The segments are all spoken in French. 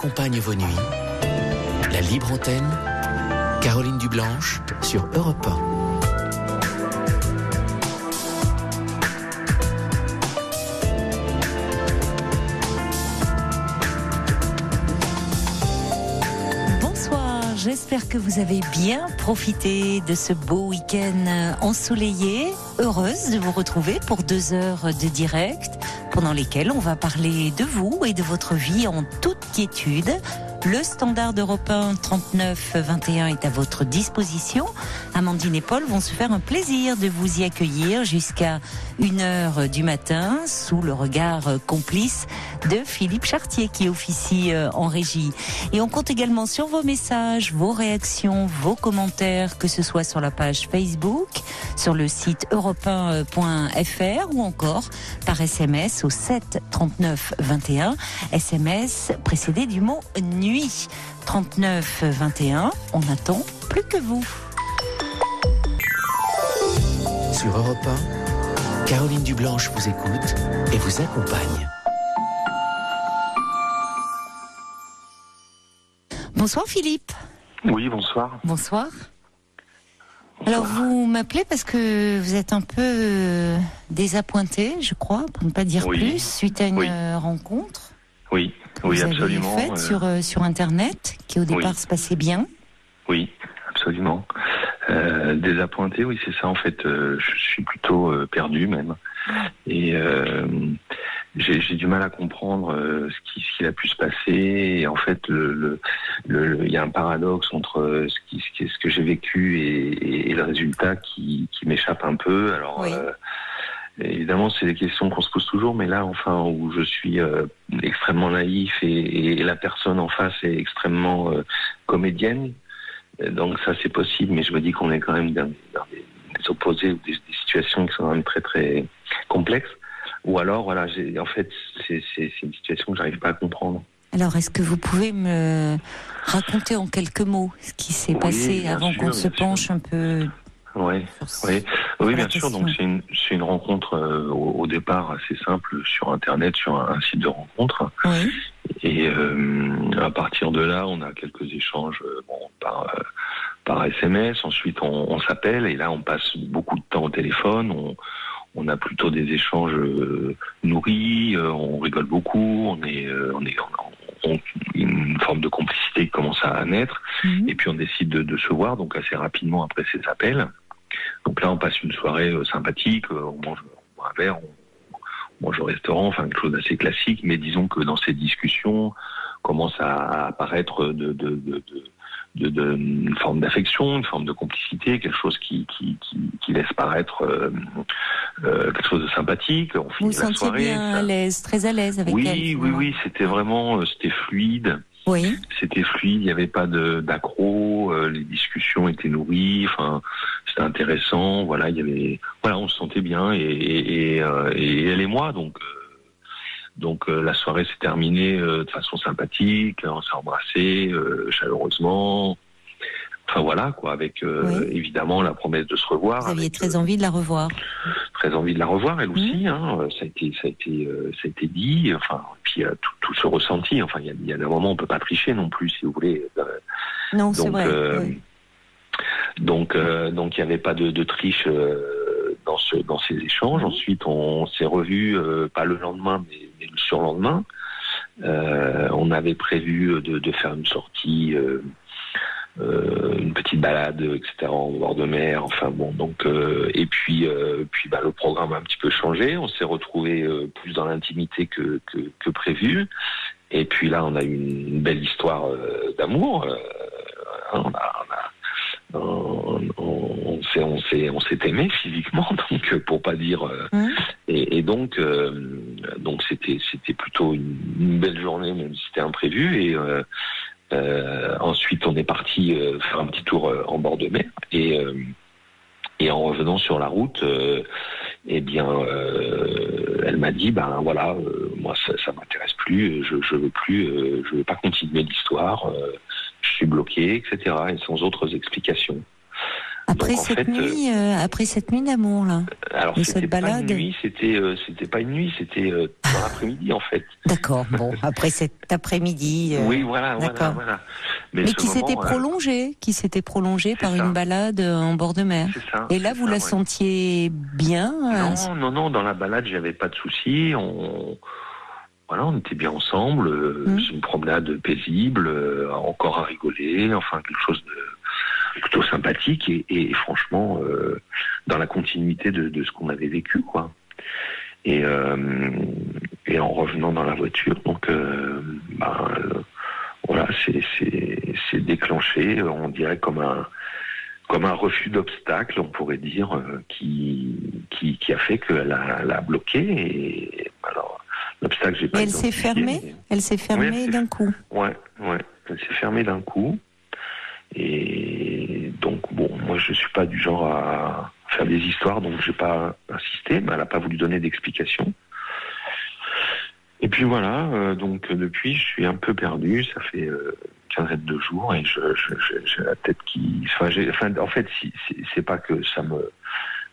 accompagne vos nuits. La libre antenne, Caroline Dublanche sur Europe 1. J'espère que vous avez bien profité de ce beau week-end ensoleillé. Heureuse de vous retrouver pour 2 heures de direct, pendant lesquelles on va parler de vous et de votre vie en toute quiétude. Le standard d'Europe 1 39 21 est à votre disposition. Amandine et Paul vont se faire un plaisir de vous y accueillir jusqu'à 1h du matin sous le regard complice de Philippe Chartier qui officie en régie. Et on compte également sur vos messages, vos réactions, vos commentaires, que ce soit sur la page Facebook, sur le site europe1.fr ou encore par SMS au 7 39 21. SMS précédé du mot nuit. 39 21, on n'attend plus que vous. Sur Europe 1, Caroline Dublanche vous écoute et vous accompagne. Bonsoir Philippe. Oui, bonsoir. Bonsoir. Alors vous m'appelez parce que vous êtes un peu désappointé, je crois, pour ne pas dire plus, suite à une rencontre. Oui, oui, absolument. Vous avez faite sur Internet, qui au départ se passait bien. Oui, absolument. Désappointé, oui, c'est ça en fait. Je suis plutôt perdu même. Et j'ai du mal à comprendre ce qui a pu se passer. Et en fait, il y a un paradoxe entre ce que j'ai vécu et le résultat qui m'échappe un peu. Alors. Oui. Évidemment, c'est des questions qu'on se pose toujours, mais là, enfin, où je suis extrêmement naïf et la personne en face est extrêmement comédienne, donc ça c'est possible, mais je me dis qu'on est quand même dans des opposés ou des situations qui sont quand même très très complexes. Ou alors, voilà, en fait, c'est une situation que j'arrive pas à comprendre. Alors, est-ce que vous pouvez me raconter en quelques mots ce qui s'est passé avant qu'on se penche un peu? Oui, bien sûr. Donc c'est une rencontre au départ assez simple sur Internet, sur un site de rencontre. Oui. Et à partir de là, on a quelques échanges par SMS. Ensuite, on s'appelle et là, on passe beaucoup de temps au téléphone. On a plutôt des échanges nourris. On rigole beaucoup. On est une forme de complicité qui commence à naître. Et puis on décide de se voir donc assez rapidement après ces appels. Donc là, on passe une soirée sympathique, on mange un verre, on mange au restaurant, enfin quelque chose d'assez classique. Mais disons que dans ces discussions, commence à apparaître une forme d'affection, une forme de complicité, quelque chose qui laisse paraître quelque chose de sympathique. On finit vous la soirée. Vous bien à l'aise, très à l'aise avec elle. Oui, c'était fluide. Oui. C'était fluide, il n'y avait pas d'accro, les discussions étaient nourries, enfin, c'était intéressant, voilà, on se sentait bien et elle et moi, donc la soirée s'est terminée de façon sympathique, on s'est embrassés chaleureusement. Enfin voilà quoi, avec évidemment la promesse de se revoir. Vous aviez très envie de la revoir. Très envie de la revoir, elle aussi. Ça a été dit. Enfin, puis tout se ressentit. Enfin, il y a des moments où on peut pas tricher non plus, si vous voulez. Non, c'est vrai. Donc il y avait pas de triche dans ces échanges. Ensuite, on s'est revus pas le lendemain, mais le surlendemain. On avait prévu de faire une sortie. Une petite balade, etc., en bord de mer, enfin bon, donc et puis le programme a un petit peu changé, on s'est retrouvés plus dans l'intimité que prévu, et puis là on a eu une belle histoire d'amour, on s'est aimé physiquement, donc pour pas dire et donc c'était plutôt une belle journée, même si c'était imprévu, et ensuite, on est parti faire un petit tour en bord de mer et en revenant sur la route, elle m'a dit, moi ça m'intéresse plus, je veux pas continuer l'histoire, je suis bloqué, etc. et sans autres explications. Après Après cette nuit d'amour là. Alors et c'était cette pas balade. une nuit, c'était pas une nuit, c'était dans l'après-midi en fait. D'accord. Bon, après cet après-midi. Oui, voilà. Mais qui s'était prolongé par une balade en bord de mer. C'est ça. Et là, vous la sentiez bien. Non. Dans la balade, j'avais pas de soucis. On était bien ensemble. C'est une promenade paisible, encore à rigoler. Enfin, quelque chose de plutôt sympathique et franchement, dans la continuité de ce qu'on avait vécu, quoi. Et en revenant dans la voiture, donc, voilà, c'est déclenché. On dirait comme un refus d'obstacle, on pourrait dire, qui a fait qu'elle a bloqué. Et alors, l'obstacle, j'ai pas identifié. Elle s'est fermée d'un coup. Ouais. Elle s'est fermée d'un coup. Et donc, bon, moi, je suis pas du genre à faire des histoires, donc j'ai pas insisté, mais elle a pas voulu donner d'explication. Et puis voilà, donc depuis, je suis un peu perdu. Ça fait 15 de jours et j'ai la tête qui. En fait, c'est pas que ça me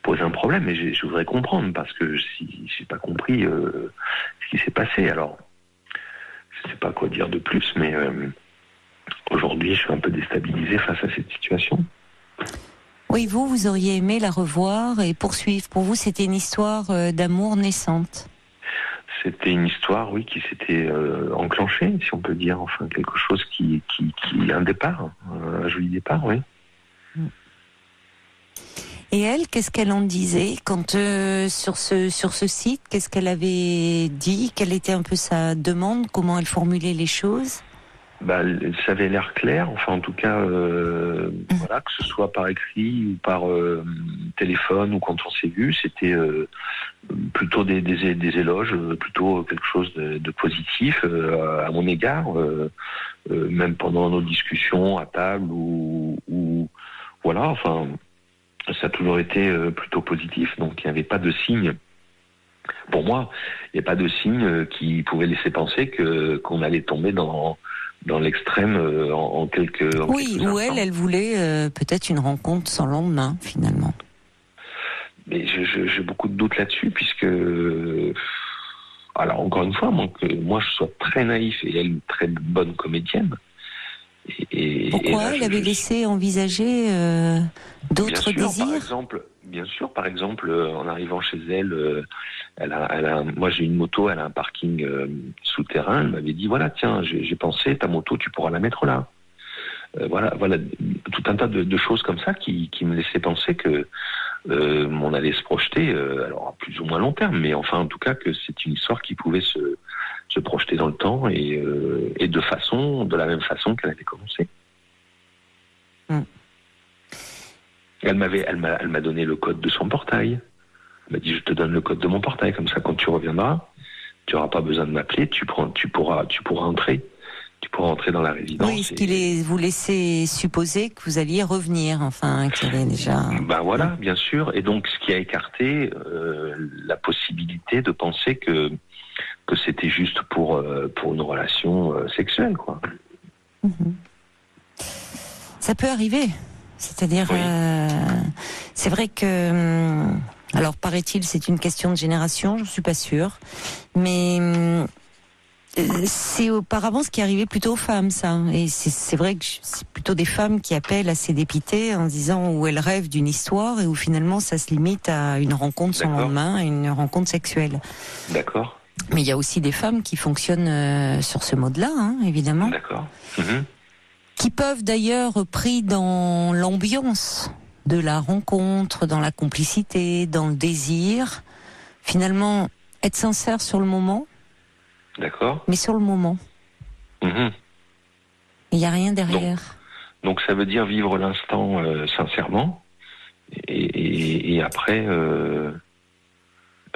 pose un problème, mais je voudrais comprendre parce que si j'ai pas compris ce qui s'est passé. Alors, je sais pas quoi dire de plus, mais aujourd'hui, je suis un peu déstabilisé face à cette situation. Oui, vous auriez aimé la revoir et poursuivre. Pour vous, c'était une histoire d'amour naissante. C'était une histoire, oui, qui s'était enclenchée, si on peut dire. Enfin, quelque chose qui un départ, un joli départ, oui. Et elle, qu'est-ce qu'elle en disait quand sur ce site, qu'est-ce qu'elle avait dit? Quelle était un peu sa demande? Comment elle formulait les choses? Ça avait l'air clair, enfin en tout cas, voilà, que ce soit par écrit ou par téléphone ou quand on s'est vu, c'était plutôt des éloges, plutôt quelque chose de positif à mon égard, même pendant nos discussions à table ou voilà, enfin ça a toujours été plutôt positif, donc il n'y avait pas de signe. Pour moi, il n'y a pas de signe qui pouvait laisser penser qu'on allait tomber dans l'extrême en quelques Oui, ou elle voulait peut-être une rencontre sans lendemain, finalement. Mais j'ai beaucoup de doutes là-dessus, puisque... Alors, encore une fois, moi, je sois très naïf et elle, une très bonne comédienne. Pourquoi elle avait laissé envisager d'autres désirs? Bien sûr, par exemple, en arrivant chez elle, moi j'ai une moto, elle a un parking souterrain. Elle m'avait dit voilà, tiens, j'ai pensé, ta moto, tu pourras la mettre là. Voilà, tout un tas de choses comme ça qui me laissaient penser que on allait se projeter, alors à plus ou moins long terme, mais enfin en tout cas que c'est une histoire qui pouvait se projeter dans le temps et de la même façon qu'elle avait commencé. Elle m'a donné le code de son portail. Elle m'a dit je te donne le code de mon portail, comme ça quand tu reviendras, tu n'auras pas besoin de m'appeler, tu pourras entrer. Tu pourras entrer dans la résidence. Oui, ce qui vous laissait supposer que vous alliez revenir, enfin, qu'il y avait déjà... Voilà, bien sûr. Et donc, ce qui a écarté la possibilité de penser que c'était juste pour une relation sexuelle, quoi. Ça peut arriver. C'est-à-dire, c'est vrai que... alors, paraît-il, c'est une question de génération, je ne suis pas sûre. Mais... c'est auparavant ce qui arrivait plutôt aux femmes, ça. Et c'est vrai que c'est plutôt des femmes qui appellent assez dépitées en disant où elles rêvent d'une histoire et où finalement ça se limite à une rencontre sans lendemain, à une rencontre sexuelle. D'accord. Mais il y a aussi des femmes qui fonctionnent sur ce mode-là, évidemment. D'accord. Qui peuvent d'ailleurs, pris dans l'ambiance de la rencontre, dans la complicité, dans le désir, finalement être sincères sur le moment. D'accord. Mais sur le moment. Il n'y a rien derrière. Donc ça veut dire vivre l'instant sincèrement. Et après,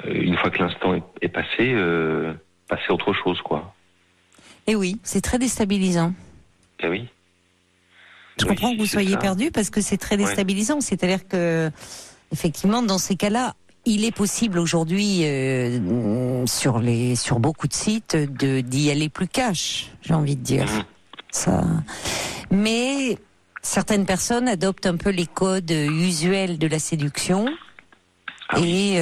une fois que l'instant est passé, passer à autre chose, quoi. Et oui, c'est très déstabilisant. Eh oui. Je comprends que vous soyez perdu parce que c'est très déstabilisant. Ouais. C'est-à-dire que, effectivement, dans ces cas-là, il est possible aujourd'hui, sur beaucoup de sites, d'y aller plus cash, j'ai envie de dire. Ça. Mais certaines personnes adoptent un peu les codes usuels de la séduction et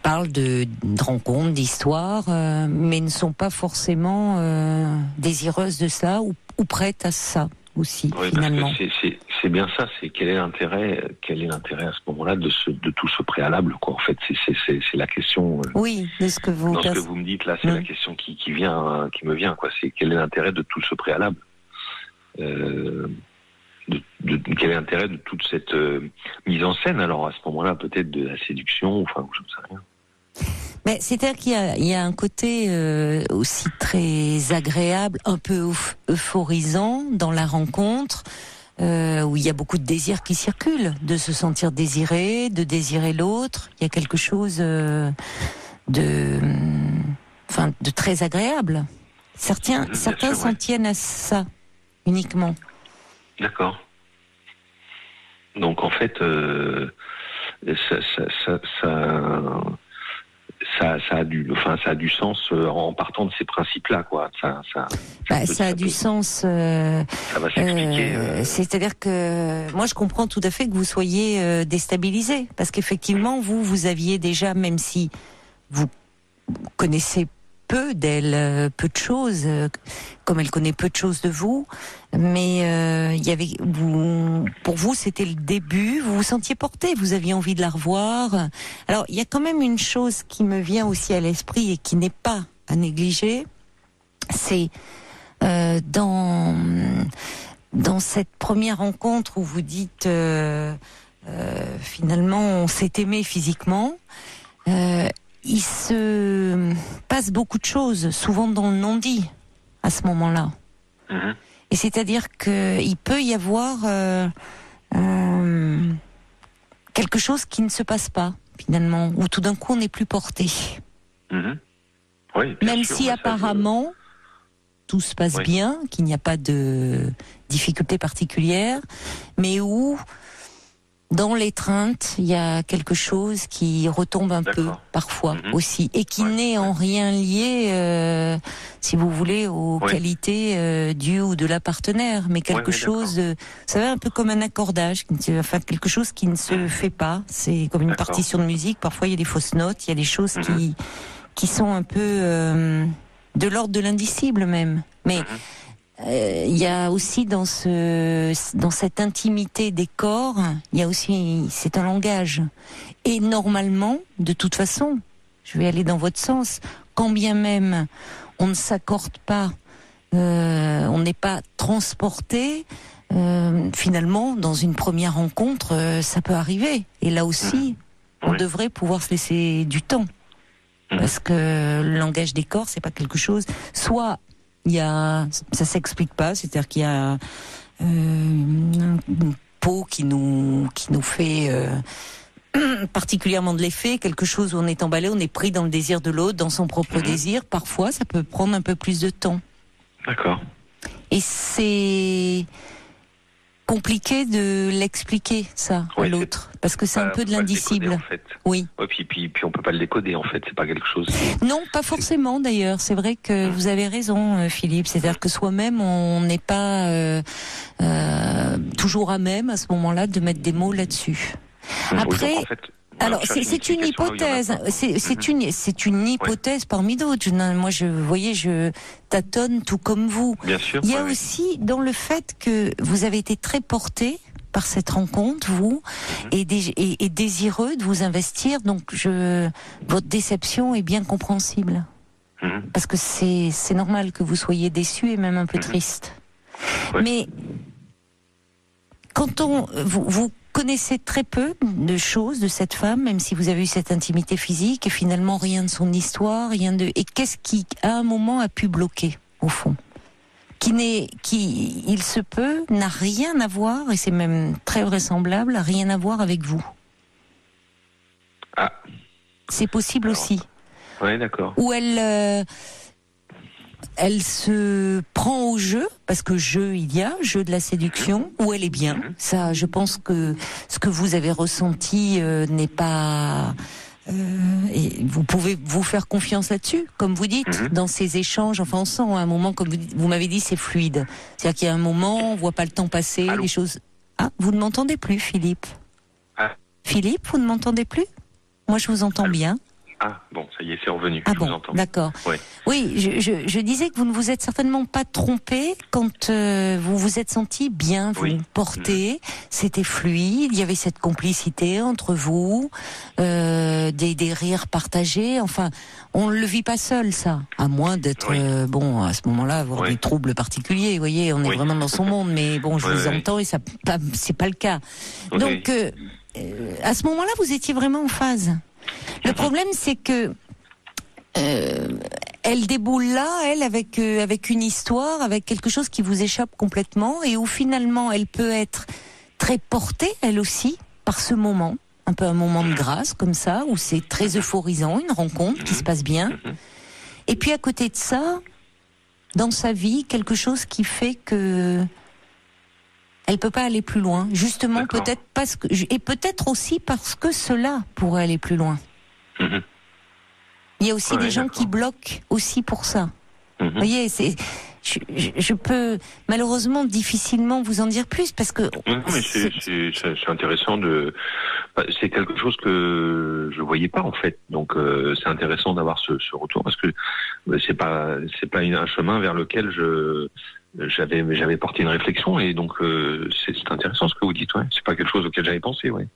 parlent de rencontres, d'histoires, mais ne sont pas forcément désireuses de ça ou prêtes à ça aussi, finalement. Parce que c'est bien ça, c'est quel est l'intérêt à ce moment-là de tout ce préalable, quoi. En fait, c'est la question. Oui, de ce que vous. Dans ce que vous me dites là, c'est la question qui me vient, quoi. C'est quel est l'intérêt de tout ce préalable, quel est l'intérêt de toute cette mise en scène, alors à ce moment-là, peut-être de la séduction, enfin, je ne sais rien. Mais c'est-à-dire qu'il y a un côté aussi très agréable, un peu euphorisant dans la rencontre, où il y a beaucoup de désirs qui circulent, de se sentir désiré, de désirer l'autre. Il y a quelque chose de très agréable. Certains s'en tiennent à ça uniquement. D'accord. Donc en fait, ça a du sens en partant de ces principes-là, quoi. Ça a du sens. Ça va s'expliquer. C'est-à-dire que moi, je comprends tout à fait que vous soyez déstabilisé, parce qu'effectivement, vous aviez déjà, même si vous connaissez peu d'elle, peu de choses, comme elle connaît peu de choses de vous, mais pour vous, c'était le début, vous vous sentiez porté, vous aviez envie de la revoir. Alors, il y a quand même une chose qui me vient aussi à l'esprit et qui n'est pas à négliger, c'est dans cette première rencontre où vous dites finalement on s'est aimé physiquement, il se passe beaucoup de choses, souvent dans le non-dit, à ce moment-là. Mmh. Et c'est-à-dire qu'il peut y avoir quelque chose qui ne se passe pas, finalement, où tout d'un coup on n'est plus porté. Mmh. Oui, même sûr, si apparemment tout se passe bien, qu'il n'y a pas de difficulté particulière, mais où dans l'étreinte, il y a quelque chose qui retombe un peu, parfois, aussi, et qui n'est en rien lié, si vous voulez, aux qualités du ou de la partenaire, mais quelque chose, vous savez, un peu comme un accordage, enfin quelque chose qui ne se fait pas. C'est comme une partition de musique. Parfois, il y a des fausses notes, il y a des choses qui sont un peu de l'ordre de l'indicible même. Mais il y a aussi dans cette intimité des corps, il y a aussi, c'est un langage. Et normalement, de toute façon, je vais aller dans votre sens, quand bien même on ne s'accorde pas, on n'est pas transporté, finalement, dans une première rencontre, ça peut arriver. Et là aussi, on devrait pouvoir se laisser du temps. Parce que le langage des corps, c'est pas quelque chose, soit ça s'explique pas, c'est-à-dire qu'il y a une peau qui nous fait particulièrement de l'effet, quelque chose où on est emballé, on est pris dans le désir de l'autre, dans son propre désir. Parfois, ça peut prendre un peu plus de temps. D'accord. Et c'est compliqué de l'expliquer, ça, à l'autre, parce que c'est un peu de l'indicible. En fait. Oui. Ouais, puis on peut pas le décoder, en fait, c'est pas quelque chose. Non, pas forcément, d'ailleurs. C'est vrai que vous avez raison, Philippe. C'est-à-dire que soi-même, on n'est pas toujours à même, à ce moment-là, de mettre des mots là-dessus. Après, donc, en fait, alors c'est une hypothèse. C'est une hypothèse parmi d'autres. Moi, je tâtonne tout comme vous. Bien sûr. Il y a aussi dans le fait que vous avez été très porté par cette rencontre, vous, et désireux de vous investir. Donc, votre déception est bien compréhensible, parce que c'est normal que vous soyez déçu et même un peu triste. Ouais. Mais quand vous connaissez très peu de choses de cette femme, même si vous avez eu cette intimité physique, et finalement rien de son histoire, et qu'est-ce qui, à un moment, a pu bloquer, au fond, qui, il se peut, n'a rien à voir, et c'est même très vraisemblable, rien à voir avec vous. Ah. C'est possible aussi. Oui, d'accord. Où elle se prend au jeu, parce que il y a jeu de la séduction, où elle est bien. Ça, je pense que ce que vous avez ressenti n'est pas et vous pouvez vous faire confiance là-dessus, comme vous dites, dans ces échanges. Enfin, on sent à un moment, comme vous m'avez dit, c'est fluide. C'est-à-dire qu'il y a un moment, on voit pas le temps passer, les choses. Ah, vous ne m'entendez plus, Philippe. Philippe, vous ne m'entendez plus? Moi, je vous entends bien. Ah, bon, ça y est, c'est revenu. Ah je bon, vous entends. d'accord. Ouais. Oui, je disais que vous ne vous êtes certainement pas trompé quand vous vous êtes senti bien, vous porté, c'était fluide, il y avait cette complicité entre vous, des rires partagés, enfin, on ne le vit pas seul, ça, à moins d'être, à ce moment-là, avoir des troubles particuliers, vous voyez, on est vraiment dans son monde, mais bon, je vous entends et ça, c'est pas le cas. Donc, à ce moment-là, vous étiez vraiment en phase. Le problème, c'est que elle déboule là, elle, avec une histoire, avec quelque chose qui vous échappe complètement, et où finalement, elle peut être très portée, elle aussi, par ce moment, un peu un moment de grâce, comme ça, où c'est très euphorisant, une rencontre qui se passe bien. Et puis à côté de ça, dans sa vie, quelque chose qui fait que elle peut pas aller plus loin, justement. D'accord. Peut-être parce que, et peut-être aussi parce que cela pourrait aller plus loin. Il y a aussi des gens qui bloquent aussi pour ça. Vous voyez, je peux malheureusement difficilement vous en dire plus parce que. Non, mais c'est intéressant de. C'est quelque chose que je voyais pas en fait. Donc c'est intéressant d'avoir ce retour parce que c'est pas un chemin vers lequel j'avais porté une réflexion et donc c'est intéressant ce que vous dites. Ouais, c'est pas quelque chose auquel j'avais pensé. Ouais.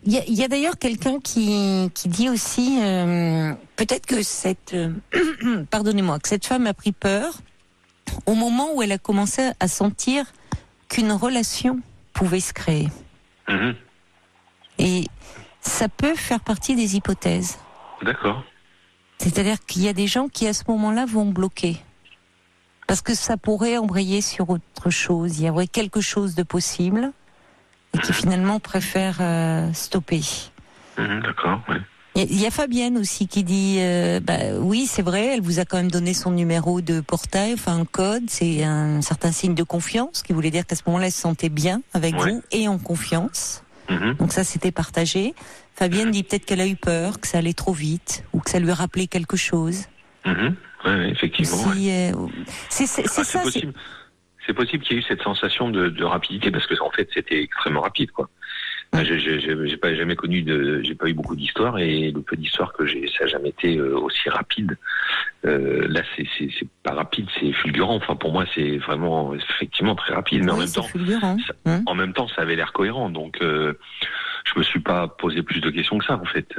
Il y a d'ailleurs quelqu'un qui dit aussi peut-être que pardonnez-moi, que cette femme a pris peur au moment où elle a commencé à sentir qu'une relation pouvait se créer. Et ça peut faire partie des hypothèses. D'accord. C'est-à-dire qu'il y a des gens qui à ce moment-là vont bloquer. Parce que ça pourrait embrayer sur autre chose. Il y aurait quelque chose de possible et qui finalement préfèrent stopper. D'accord, oui. Il y a Fabienne aussi qui dit oui, c'est vrai, elle vous a quand même donné son numéro de portail, enfin un code, c'est un certain signe de confiance qui voulait dire qu'à ce moment-là, elle se sentait bien avec vous et en confiance. Donc ça, c'était partagé. Fabienne dit peut-être qu'elle a eu peur, que ça allait trop vite ou que ça lui rappelait quelque chose. Oui, effectivement. C'est ça. Possible. C'est possible qu'il y ait eu cette sensation de rapidité parce que en fait c'était extrêmement rapide quoi. J'ai pas jamais connu j'ai pas eu beaucoup d'histoires et le peu d'histoires que j'ai, ça a jamais été aussi rapide. Là c'est pas rapide, c'est fulgurant. Enfin pour moi c'est vraiment effectivement très rapide, mais en même temps ça avait l'air cohérent. Donc je me suis pas posé plus de questions que ça en fait.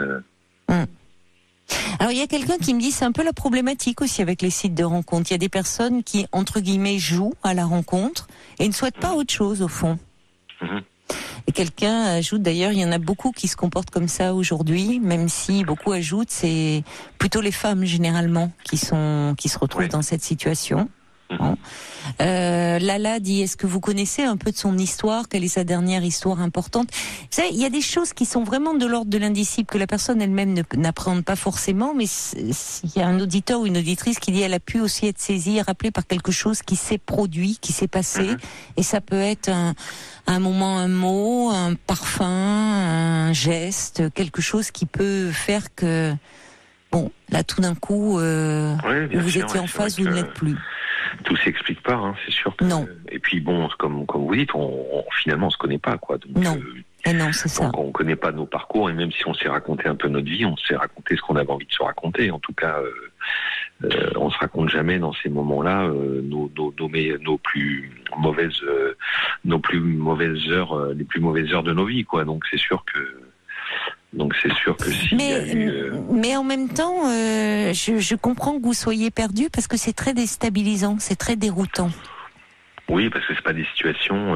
Alors il y a quelqu'un qui me dit c'est un peu la problématique aussi avec les sites de rencontres. Il y a des personnes qui entre guillemets jouent à la rencontre et ne souhaitent pas autre chose au fond. Et quelqu'un ajoute d'ailleurs il y en a beaucoup qui se comportent comme ça aujourd'hui, même si beaucoup ajoutent c'est plutôt les femmes généralement qui se retrouvent dans cette situation. Lala dit est-ce que vous connaissez un peu de son histoire, quelle est sa dernière histoire importante? Vous savez, il y a des choses qui sont vraiment de l'ordre de l'indicible que la personne elle-même n'appréhende pas forcément, mais il y a un auditeur ou une auditrice qui dit elle a pu aussi être saisie et rappelée par quelque chose qui s'est produit, qui s'est passé, et ça peut être un moment, un mot, un parfum, un geste, quelque chose qui peut faire que bon, là tout d'un coup vous étiez en phase, vous ne l'êtes plus. Tout s'explique pas, hein, c'est sûr. Non. Et puis bon, comme vous dites, finalement on se connaît pas, quoi. Donc, non. Non, c'est ça. Donc on connaît pas nos parcours et même si on s'est raconté un peu notre vie, on s'est raconté ce qu'on avait envie de se raconter. En tout cas, on se raconte jamais dans ces moments-là nos plus mauvaises heures, les plus mauvaises heures de nos vies, quoi. Donc c'est sûr que si. Mais en même temps, je comprends que vous soyez perdu parce que c'est très déstabilisant, c'est très déroutant. Oui, parce que c'est pas des situations.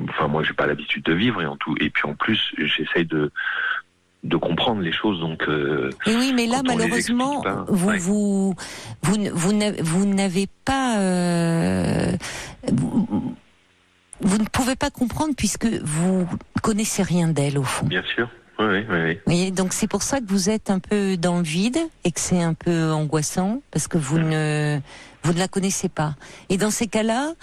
Enfin, moi, j'ai pas l'habitude de vivre et puis en plus, j'essaye de comprendre les choses. Donc. Et oui, mais là, malheureusement, vous n'avez pas. Vous ne pouvez pas comprendre puisque vous connaissez rien d'elle au fond. Bien sûr, oui. Vous voyez, donc c'est pour ça que vous êtes un peu dans le vide et que c'est un peu angoissant parce que vous ne la connaissez pas. Et dans ces cas-là,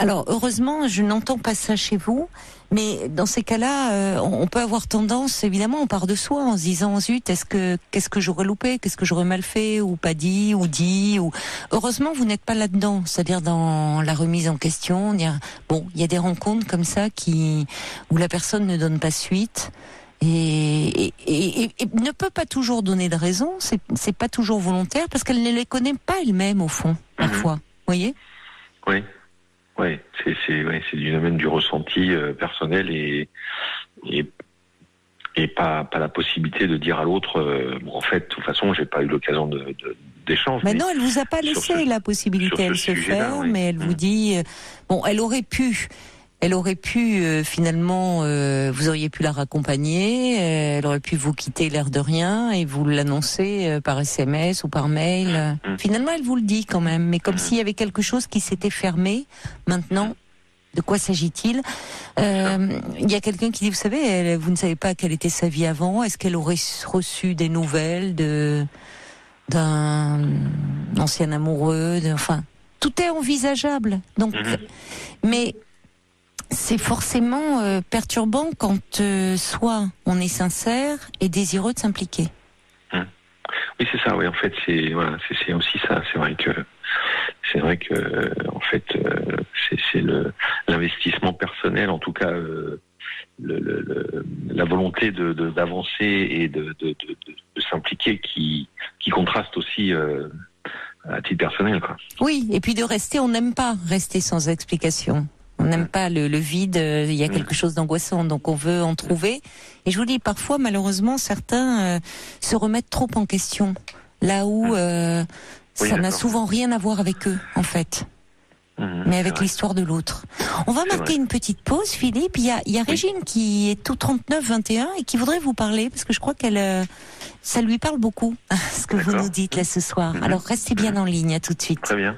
Alors, heureusement, je n'entends pas ça chez vous, mais dans ces cas-là, on peut avoir tendance, évidemment, on part de soi en se disant, zut, qu'est-ce que j'aurais loupé, qu'est-ce que j'aurais mal fait, ou pas dit, ou... Heureusement, vous n'êtes pas là-dedans, c'est-à-dire dans la remise en question, dire, bon, il y a des rencontres comme ça où la personne ne donne pas suite, et ne peut pas toujours donner de raison, c'est pas toujours volontaire, parce qu'elle ne les connaît pas elle-même, au fond, parfois, vous voyez? Oui. Oui, c'est du domaine du ressenti personnel et pas la possibilité de dire à l'autre en fait de toute façon j'ai pas eu l'occasion d'échange. Mais non, elle vous a pas laissé la possibilité, elle se ferme, mais elle vous dit bon, elle aurait pu finalement vous auriez pu la raccompagner, elle aurait pu vous quitter l'air de rien et vous l'annoncer par SMS ou par mail. Finalement, elle vous le dit quand même, mais comme s'il y avait quelque chose qui s'était fermé. Maintenant, de quoi s'agit-il? Il y a quelqu'un qui dit, vous savez, vous ne savez pas quelle était sa vie avant. Est-ce qu'elle aurait reçu des nouvelles d'un ancien amoureux, enfin, tout est envisageable. Donc, mais c'est forcément perturbant quand soit on est sincère et désireux de s'impliquer. Oui, c'est ça. Oui, en fait, c'est aussi ça. C'est vrai que en fait, c'est l'investissement personnel, en tout cas, la volonté d'avancer et de s'impliquer qui contraste aussi à titre personnel, quoi. Oui, et puis de rester, on n'aime pas rester sans explication. On n'aime pas le vide, il y a quelque chose d'angoissant, donc on veut en trouver. Et je vous dis, parfois, malheureusement, certains se remettent trop en question, là où ça n'a souvent rien à voir avec eux, en fait, mais avec l'histoire de l'autre. On va marquer une petite pause, Philippe. Il y a Régine qui est au 39-21 et qui voudrait vous parler, parce que je crois ça lui parle beaucoup, ce que vous nous dites là ce soir. Alors restez bien en ligne, à tout de suite. Très bien.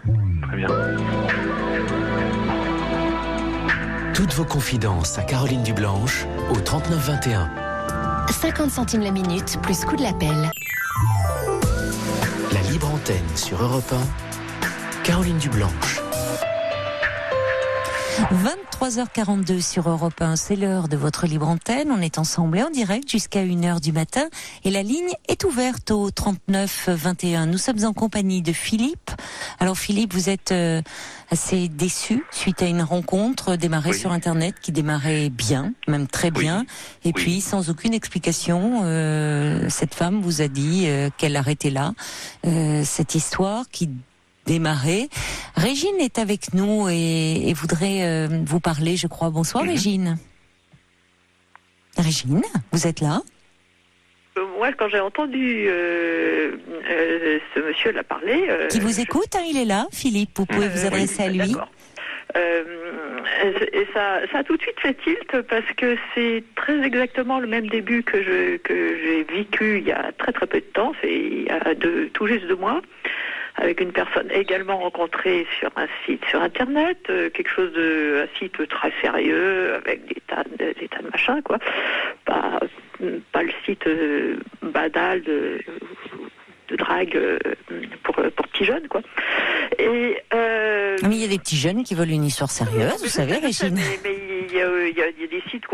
Toutes vos confidences à Caroline Dublanche au 39-21. 50 centimes la minute, plus coût de l'appel. La libre antenne sur Europe 1. Caroline Dublanche. 23h42 sur Europe 1, c'est l'heure de votre libre antenne. On est ensemble et en direct jusqu'à 1h du matin. Et la ligne est ouverte au 39-21. Nous sommes en compagnie de Philippe. Alors Philippe, vous êtes assez déçu suite à une rencontre démarrée sur Internet qui démarrait bien, même très bien. Et puis, sans aucune explication, cette femme vous a dit qu'elle arrêtait là. Cette histoire qui démarrer. Régine est avec nous et voudrait vous parler, je crois. Bonsoir Régine. Régine, vous êtes là? Moi, quand j'ai entendu ce monsieur là parler... Qui vous écoute, il est là, Philippe, vous pouvez vous adresser à lui. D'accord. Et ça a tout de suite fait tilt parce que c'est très exactement le même début que j'ai vécu il y a très très peu de temps, c'est il y a tout juste 2 mois, avec une personne également rencontrée sur un site sur Internet, un site très sérieux, avec des tas de machins, quoi. Pas le site banal de drague pour petits jeunes, quoi. Et mais il y a des petits jeunes qui veulent une histoire sérieuse, vous savez, Régine. Mais il y a des sites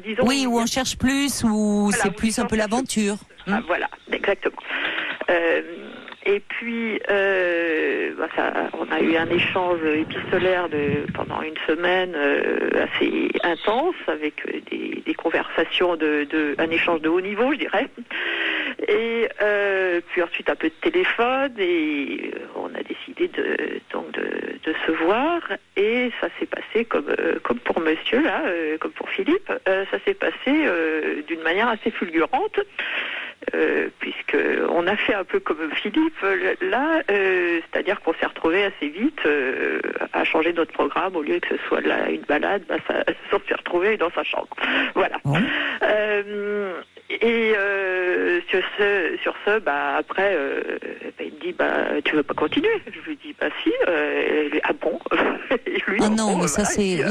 disons... Oui, où on cherche plus, où c'est plus un peu l'aventure. Voilà, exactement. Et puis, on a eu un échange épistolaire pendant une semaine assez intense, avec des conversations un échange de haut niveau, je dirais. Et puis ensuite un peu de téléphone, et on a décidé de se voir, et ça s'est passé comme pour monsieur là, comme pour Philippe, ça s'est passé d'une manière assez fulgurante. Puisque on a fait un peu comme Philippe là, c'est-à-dire qu'on s'est retrouvé assez vite à changer notre programme, au lieu que ce soit une balade, on s'est retrouvé dans sa chambre. Voilà. Et sur ce, après, il me dit, tu veux pas continuer? Je lui dis, si. Ah bon? Et lui, non, mais ça c'est.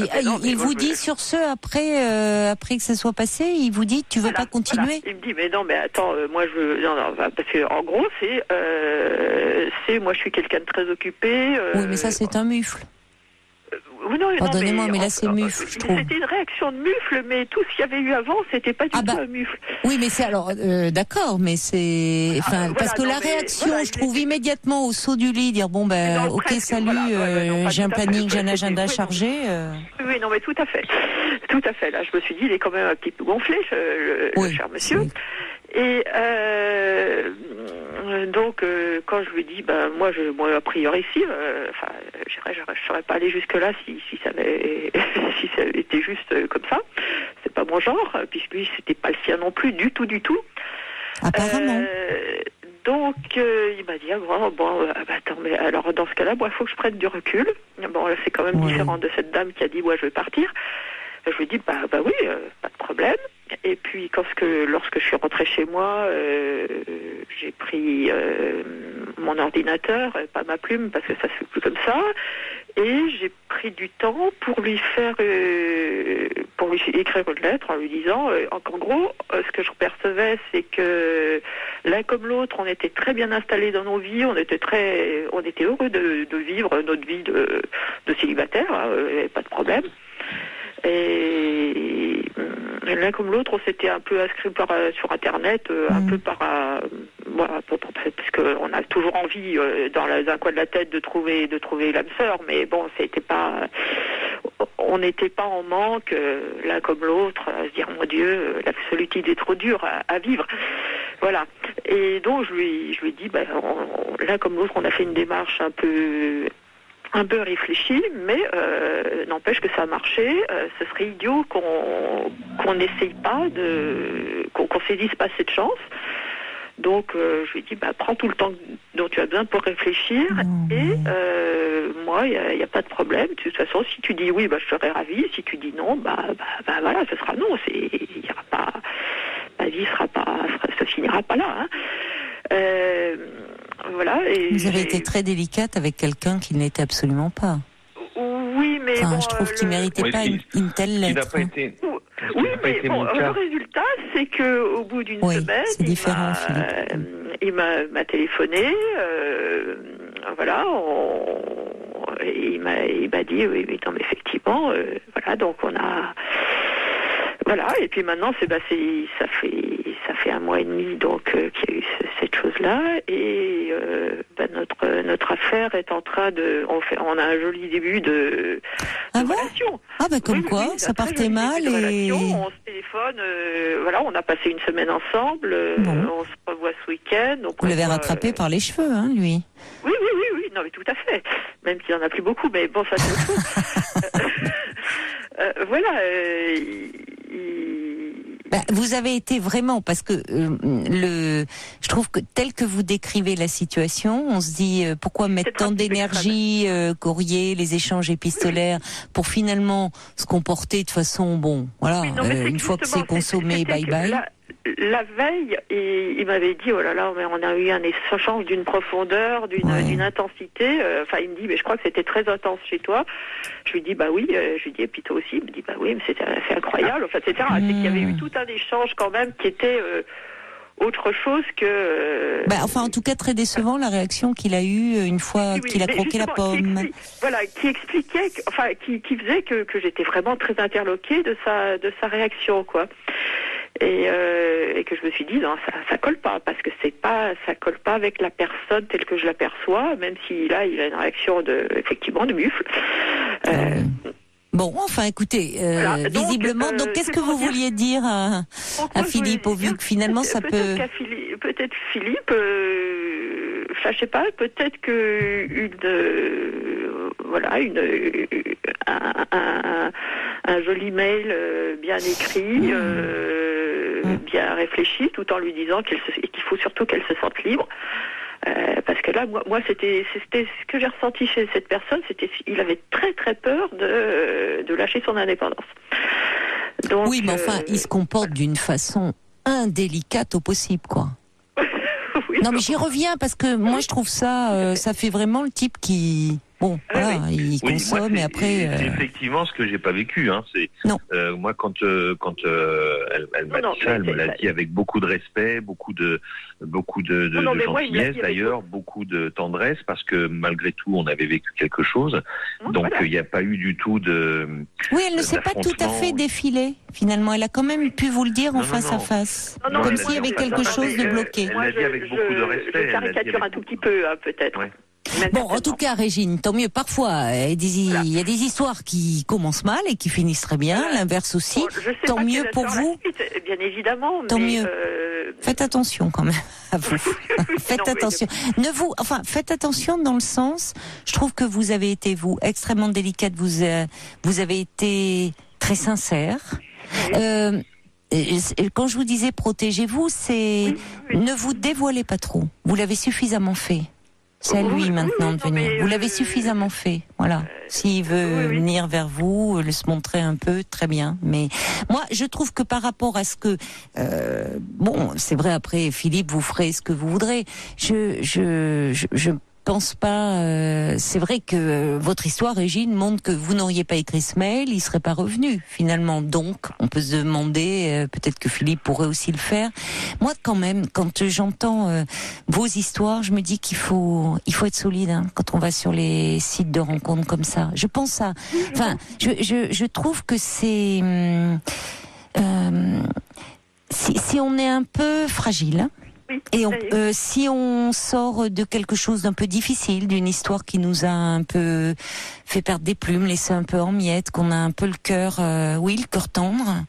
Il vous dit sur ce, après que ça soit passé, il vous dit, tu veux pas continuer? Voilà. Il me dit, mais non, mais attends, moi je veux. Non, parce que en gros, moi je suis quelqu'un de très occupé. Oui, mais ça c'est un mufle. Pardonnez-moi, mais là c'est mufle, je trouve. C'était une réaction de mufle, mais tout ce qu'il y avait eu avant, c'était pas du tout un mufle. Oui, mais c'est alors d'accord, mais c'est, parce que la réaction, je trouve immédiatement au saut du lit, dire bon ok salut, j'ai un planning, j'ai un agenda chargé. Oui, non, mais tout à fait. Là, je me suis dit, il est quand même un petit peu gonflé, le cher monsieur. Oui. Et donc, quand je lui dis, moi, a priori, si, je serais pas allé jusque là si ça avait été juste comme ça. C'est pas mon genre, puisque lui, c'était pas le sien non plus, du tout. Apparemment. Donc, il m'a dit, attends, mais alors, dans ce cas-là, il faut que je prenne du recul. Bon, là, c'est quand même différent de cette dame qui a dit, je vais partir. Je lui ai dit, oui, pas de problème. Et puis, lorsque je suis rentrée chez moi, j'ai pris mon ordinateur, pas ma plume, parce que ça se fait plus comme ça, et j'ai pris du temps pour lui écrire une lettre en lui disant, en gros, ce que je percevais, c'est que l'un comme l'autre, on était très bien installés dans nos vies, on était heureux de vivre notre vie de célibataire, pas de problème. Et l'un comme l'autre, on s'était un peu inscrit sur Internet, un peu parce qu'on a toujours envie, dans un coin de la tête, de trouver l'âme sœur, mais bon, on n'était pas en manque, l'un comme l'autre, à se dire, mon Dieu, la solitude est trop dure à vivre. Voilà. Et donc, je lui ai dit, l'un comme l'autre, on a fait une démarche un peu réfléchi, mais n'empêche que ça a marché. Ce serait idiot qu'on n'essaye pas qu'on saisisse pas cette chance. Donc je lui ai dit, prends tout le temps dont tu as besoin pour réfléchir. Et moi, il n'y a pas de problème. De toute façon, si tu dis oui, je serai ravie. Si tu dis non, voilà, ce sera non. Il y aura pas, la vie se finira pas là. Voilà. Et vous avez été très délicate avec quelqu'un qui n'était absolument pas. Oui, mais je trouve qu'il méritait pas une telle lettre. Le résultat, c'est que au bout d'une semaine, c'est différent, il m'a téléphoné. Il m'a dit oui, non, mais effectivement, donc on a. Voilà, et puis maintenant, ça fait un mois et demi donc qu'il y a eu cette chose-là, et notre affaire est en train on a un joli début de relation. Quoi, ça partait mal et on se téléphone, on a passé une semaine ensemble, on se revoit ce week-end. Donc vous l'avez rattrapé par les cheveux, lui. Oui, non mais tout à fait. Même s'il n'y en a plus beaucoup, mais bon, ça c'est autre vous avez été vraiment, parce que je trouve que tel que vous décrivez la situation, on se dit pourquoi mettre tant d'énergie, courrier, les échanges épistolaires, pour finalement se comporter de façon une fois que c'est consommé, bye. La veille, il m'avait dit, oh là là, mais on a eu un échange d'une profondeur, d'une intensité. Il me dit, mais je crois que c'était très intense chez toi. Je lui dis, oui. Je lui dis, et puis toi aussi. Il me dit, oui, mais c'était incroyable. Etc. C'est qu'il y avait eu tout un échange quand même qui était autre chose que. En tout cas, très décevant la réaction qu'il a eue une fois qu'il a croqué la pomme. Qui expliquait, qui faisait que j'étais vraiment très interloquée de sa réaction, quoi. Et que je me suis dit non, ça colle pas, parce que ça colle pas avec la personne telle que je l'aperçois, même si là il a une réaction effectivement de mufle. Bon, écoutez, visiblement, donc qu'est-ce que vous vouliez dire à Philippe, au vu que finalement ça peut. Peut-être Philippe, je sais pas, peut-être que un joli mail bien écrit, bien réfléchi, tout en lui disant qu'il faut surtout qu'elle se sente libre. Parce que là, moi, c'était ce que j'ai ressenti chez cette personne, il avait très très peur de lâcher son indépendance. Donc, oui, mais il se comporte d'une façon indélicate au possible, quoi. Oui, non, mais j'y reviens parce que moi, je trouve ça fait vraiment le type qui. bon, voilà, il Oui, consomme moi, et après. C'est effectivement ce que j'ai pas vécu. Hein. Non. Moi, quand elle m'a dit ça, elle me l'a dit avec beaucoup de respect, beaucoup de gentillesse d'ailleurs, beaucoup de tendresse, parce que malgré tout, on avait vécu quelque chose. Donc, il n'y a pas eu du tout de. Oui, elle ne s'est pas tout à fait défilée. Finalement, elle a quand même pu vous le dire en face à face, comme s'il y avait quelque chose de bloqué. Elle l'a dit avec beaucoup de respect. Je caricature un tout petit peu, peut-être. Ouais. Bon, en tout cas, Régine, tant mieux. Parfois, il y a des histoires qui commencent mal et qui finissent très bien, l'inverse aussi. Bon, tant mieux pour vous. Suite, bien évidemment. Tant mieux. Faites attention quand même à vous. Faites attention. Faites attention dans le sens, je trouve que vous avez été, vous, extrêmement délicate, vous avez été très sincère. Quand je vous disais protégez-vous, c'est ne vous dévoilez pas trop. Vous l'avez suffisamment fait. C'est à lui maintenant de venir. Vous l'avez suffisamment fait. Voilà. S'il veut venir vers vous, se montrer un peu, très bien. Mais moi, je trouve que par rapport à ce que... c'est vrai, après, Philippe, vous ferez ce que vous voudrez. Je pense pas. C'est vrai que votre histoire, Régine, montre que vous n'auriez pas écrit ce mail, il serait pas revenu finalement. Donc, on peut se demander, peut-être que Philippe pourrait aussi le faire. Moi, quand même, quand j'entends vos histoires, je me dis qu'il faut être solide quand on va sur les sites de rencontres comme ça. Je pense à, je trouve que c'est si on est un peu fragile. Et si on sort de quelque chose d'un peu difficile, d'une histoire qui nous a un peu fait perdre des plumes, laissé un peu en miettes, qu'on a un peu le cœur, le cœur tendre,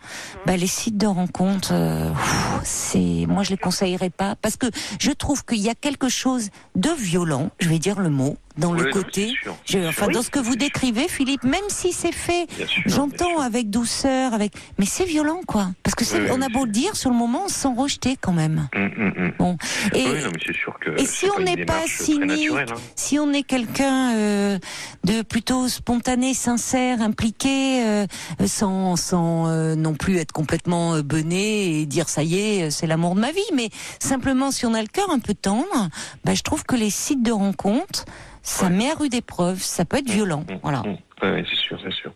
les sites de rencontres, moi je les conseillerais pas, parce que je trouve qu'il y a quelque chose de violent, je vais dire le mot, dans le côté, dans ce que vous décrivez, Philippe, même si c'est fait, j'entends avec douceur, mais c'est violent, quoi. Parce que on a beau le dire, sur le moment, on se sent rejeté quand même. Bon. Mais c'est sûr que et si on n'est pas cynique, si on est quelqu'un de plutôt spontané, sincère, impliqué, sans non plus être complètement bené et dire ça y est, c'est l'amour de ma vie, mais simplement si on a le cœur un peu tendre, je trouve que les sites de rencontres, ça met à rude épreuve, ça peut être violent. Voilà. Oui, c'est sûr.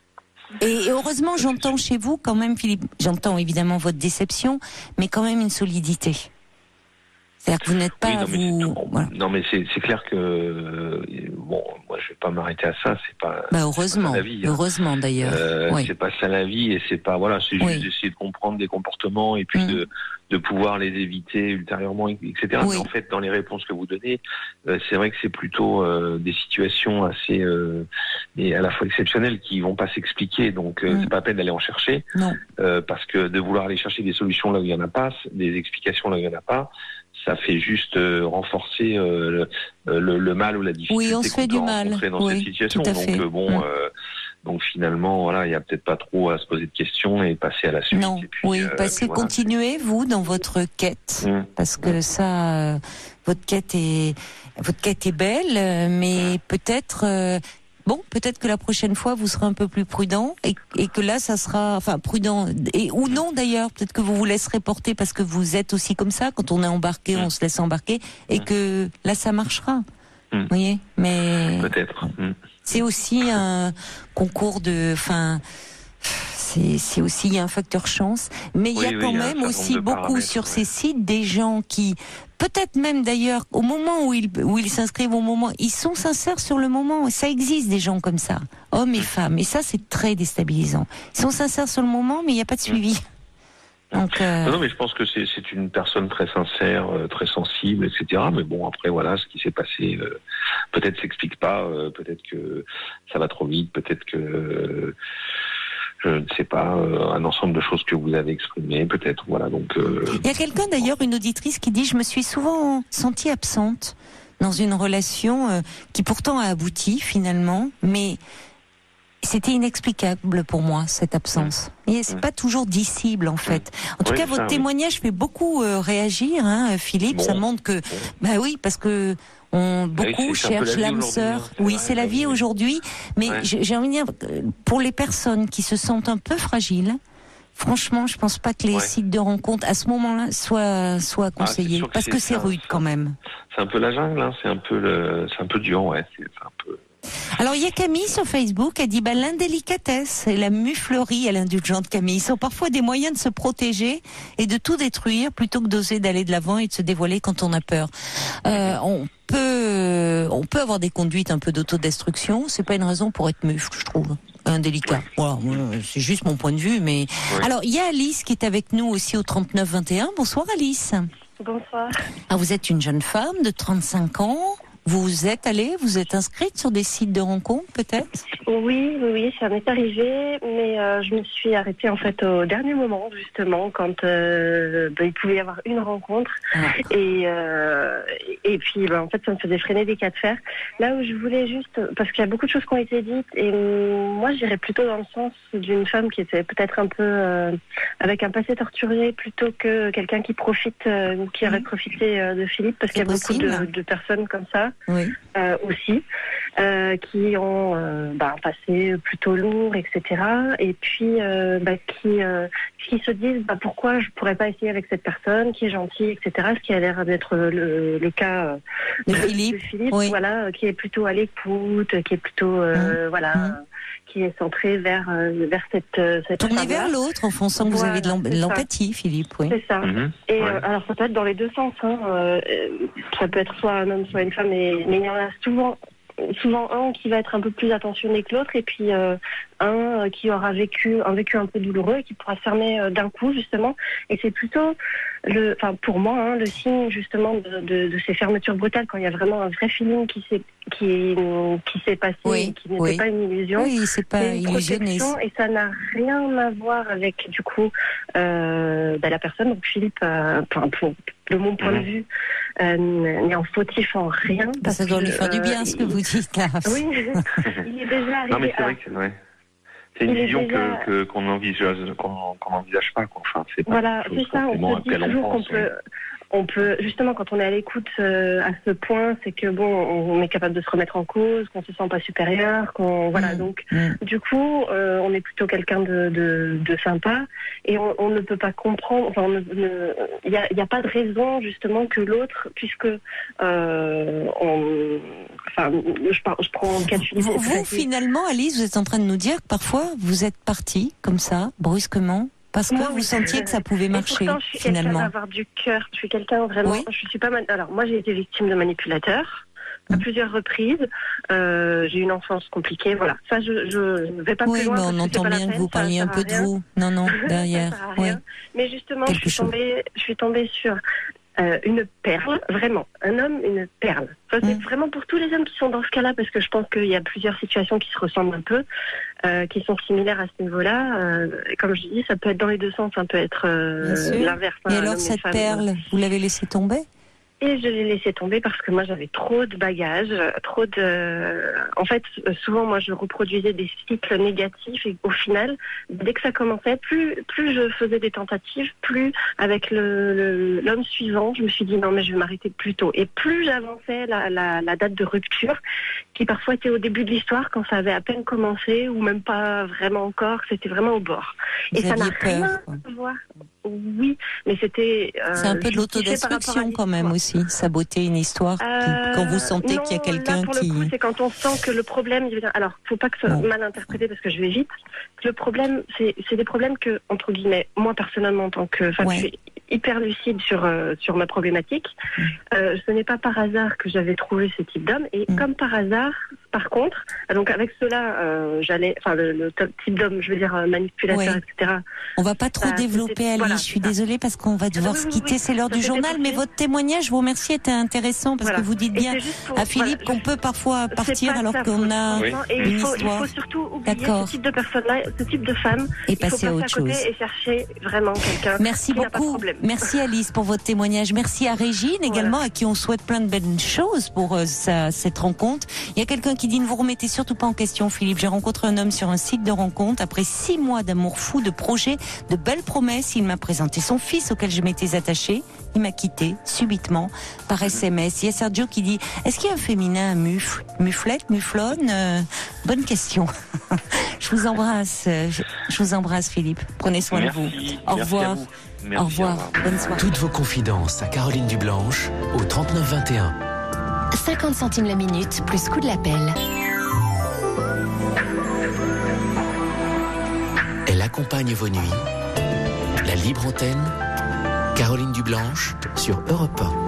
Et heureusement, j'entends chez vous quand même, Philippe, j'entends évidemment votre déception, mais quand même une solidité. C'est-à-dire que vous n'êtes pas Non, mais c'est clair que moi je vais pas m'arrêter à ça. C'est pas. Heureusement, c'est pas ça la vie, heureusement d'ailleurs. C'est pas ça la vie, et c'est pas c'est juste d'essayer de comprendre des comportements et puis de pouvoir les éviter ultérieurement, etc. Mais en fait, dans les réponses que vous donnez, c'est vrai que c'est plutôt des situations assez et à la fois exceptionnelles qui vont pas s'expliquer. Donc c'est pas la peine d'aller en chercher, parce que de vouloir aller chercher des solutions là où il y en a pas, des explications là où il y en a pas, ça fait juste renforcer le mal ou la difficulté on se fait du mal dans cette situation. Donc finalement, il y a peut-être pas trop à se poser de questions et passer à la suite. Non, et puis, continuez vous dans votre quête, parce que ça, votre quête est belle, mais peut-être. Peut-être que la prochaine fois, vous serez un peu plus prudent et que là, ça sera, prudent, ou non d'ailleurs, peut-être que vous vous laisserez porter parce que vous êtes aussi comme ça, quand on est embarqué, on se laisse embarquer, et que là, ça marchera. Vous voyez, mais. Peut-être. C'est aussi un concours c'est aussi un facteur chance, mais il y a quand même aussi beaucoup sur ces sites des gens qui, peut-être même d'ailleurs, au moment où ils s'inscrivent, ils sont sincères sur le moment. Ça existe des gens comme ça, hommes et femmes, et ça c'est très déstabilisant. Ils sont sincères sur le moment, mais il n'y a pas de suivi. Donc, Non, mais je pense que c'est une personne très sincère, très sensible, etc. Mais après ce qui s'est passé, peut-être s'explique pas, peut-être que ça va trop vite, peut-être que je ne sais pas, un ensemble de choses que vous avez exprimées, peut-être, donc. Il y a quelqu'un d'ailleurs, une auditrice, qui dit: je me suis souvent sentie absente dans une relation qui pourtant a abouti finalement, mais c'était inexplicable pour moi, cette absence. Et c'est pas toujours dissible, en fait. En tout cas, votre témoignage fait beaucoup réagir, Philippe. Ça montre que, parce que beaucoup cherchent l'âme sœur. C'est la vie aujourd'hui. Mais j'ai envie de dire, pour les personnes qui se sentent un peu fragiles, franchement, je pense pas que les sites de rencontres, à ce moment-là, soient conseillés. Parce que c'est rude, quand même. C'est un peu la jungle, c'est un peu dur, c'est un peu. Alors, il y a Camille sur Facebook, elle dit l'indélicatesse et la muflerie à l'indulgente Camille sont parfois des moyens de se protéger et de tout détruire plutôt que d'oser d'aller de l'avant et de se dévoiler quand on a peur. On peut avoir des conduites un peu d'autodestruction, c'est pas une raison pour être mufle, je trouve. Indélicat. Voilà, c'est juste mon point de vue, mais... Oui. Alors, il y a Alice qui est avec nous aussi au 3921. Bonsoir Alice. Bonsoir. Ah, vous êtes une jeune femme de 35 ans. Vous êtes inscrite sur des sites de rencontres, peut-être ? Oui, ça m'est arrivé, mais je me suis arrêtée en fait au dernier moment, justement, quand il pouvait y avoir une rencontre. Et puis, en fait, ça me faisait freiner des cas de fer. Là où je voulais juste, parce qu'il y a beaucoup de choses qui ont été dites, et moi, j'irais plutôt dans le sens d'une femme qui était peut-être un peu avec un passé torturé, plutôt que quelqu'un qui profite, qui aurait profité de Philippe, parce qu'il y a beaucoup de personnes comme ça. Oui. Aussi, qui ont un passé plutôt lourd, etc. Et puis qui se disent pourquoi je pourrais pas essayer avec cette personne qui est gentille, etc. Ce qui a l'air d'être le cas de Philippe, oui. Voilà, qui est plutôt à l'écoute, qui est plutôt qui est centré vers cette tourner vers l'autre, en fond, sans que vous avez de l'empathie, Philippe. Oui. C'est ça. Et alors ça peut être dans les deux sens. Ça peut être soit un homme, soit une femme, mais il y en a souvent un qui va être un peu plus attentionné que l'autre, et puis un qui aura vécu un peu douloureux et qui pourra se fermer d'un coup, justement. Et c'est plutôt pour moi, le signe justement de ces fermetures brutales, quand il y a vraiment un vrai feeling qui s'est passé, et qui n'était pas une illusion. Oui, c'est pas illusionniste. Et ça n'a rien à voir avec du coup la personne. Donc Philippe, de mon point de vue, n'est en fautif en rien. Ça doit lui faire du bien, ce que vous dites là. Oui, il est déjà arrivé. Non, mais c'est vrai que c'est une vision qu'on n'envisage pas. Quoi. Enfin, c'est pas voilà, c'est ça. On se dit toujours on peut, justement, quand on est à l'écoute à ce point, c'est que on est capable de se remettre en cause, qu'on se sent pas supérieur, donc du coup, on est plutôt quelqu'un de sympa, et on ne peut pas comprendre. Enfin, il y a pas de raison justement que l'autre, puisque je prends le cas de Philippe. Vous finalement, Alice, vous êtes en train de nous dire que parfois vous êtes partie comme ça, brusquement. Parce que vous sentiez que ça pouvait marcher, finalement. Je suis quelqu'un d'avoir du cœur. Je suis quelqu'un vraiment. Oui. Je suis pas mal. Alors moi, j'ai été victime de manipulateurs à plusieurs reprises. J'ai eu une enfance compliquée. Voilà. Ça, je vais pas plus loin. Oui, mais on entend bien que vous parliez un peu de vous. Non, derrière. Ça sert à rien. Mais justement, je suis tombée sur une perle, vraiment. Un homme, une perle. Ça, c'est vraiment pour tous les hommes qui sont dans ce cas-là, parce que je pense qu'il y a plusieurs situations qui se ressemblent un peu, qui sont similaires à ce niveau-là. Comme je dis, ça peut être dans les deux sens, ça peut être l'inverse. Et alors cette perle, vous l'avez laissée tomber ? Et je l'ai laissé tomber parce que moi j'avais trop de bagages, en fait, souvent moi je reproduisais des cycles négatifs, et au final, dès que ça commençait, plus je faisais des tentatives, plus avec l'homme suivant, je me suis dit non mais je vais m'arrêter plus tôt. Et plus j'avançais la date de rupture, qui parfois était au début de l'histoire, quand ça avait à peine commencé, ou même pas vraiment encore, c'était vraiment au bord. Et ça n'a rien à voir. Oui, mais c'était... c'est un peu de l'autodestruction quand même aussi, saboter une histoire quand vous sentez qu'il y a quelqu'un pour le coup, c'est quand on sent que le problème... Alors, faut pas que ça soit mal interprété parce que je vais vite. Le problème, c'est des problèmes que, entre guillemets, moi personnellement en tant que femme, je suis hyper lucide sur ma problématique. Ce n'est pas par hasard que j'avais trouvé ce type d'homme, et comme par hasard, par contre, donc avec cela, le type d'homme, je veux dire manipulateur, etc. On va pas trop développer, Alice. Je suis désolée parce qu'on va devoir se quitter. C'est l'heure du journal, mais votre témoignage, je vous remercie, était intéressant parce que vous dites bien à Philippe qu'on peut parfois partir alors qu'on a une histoire. Il faut surtout oublier ce type de personne-là, ce type de femme, et passer à autre chose. Et chercher vraiment quelqu'un. Merci beaucoup. Merci Alice pour votre témoignage. Merci à Régine également, à qui on souhaite plein de belles choses pour cette rencontre. Il y a quelqu'un qui dit: ne vous remettez surtout pas en question, Philippe. J'ai rencontré un homme sur un site de rencontre. Après 6 mois d'amour fou, de projets, de belles promesses, il m'a présenté son fils auquel je m'étais attachée. Il m'a quitté subitement par SMS. Il y a Sergio qui dit: est-ce qu'il y a un féminin muflette, muflonne? Bonne question. Je vous embrasse. Je vous embrasse, Philippe. Prenez soin de vous. Au revoir. Au revoir. Bonne soirée. Toutes vos confidences à Caroline Dublanche au 39 21. 50 centimes la minute, plus coût de l'appel. accompagne vos nuits. La libre antenne, Caroline Dublanche sur Europe 1.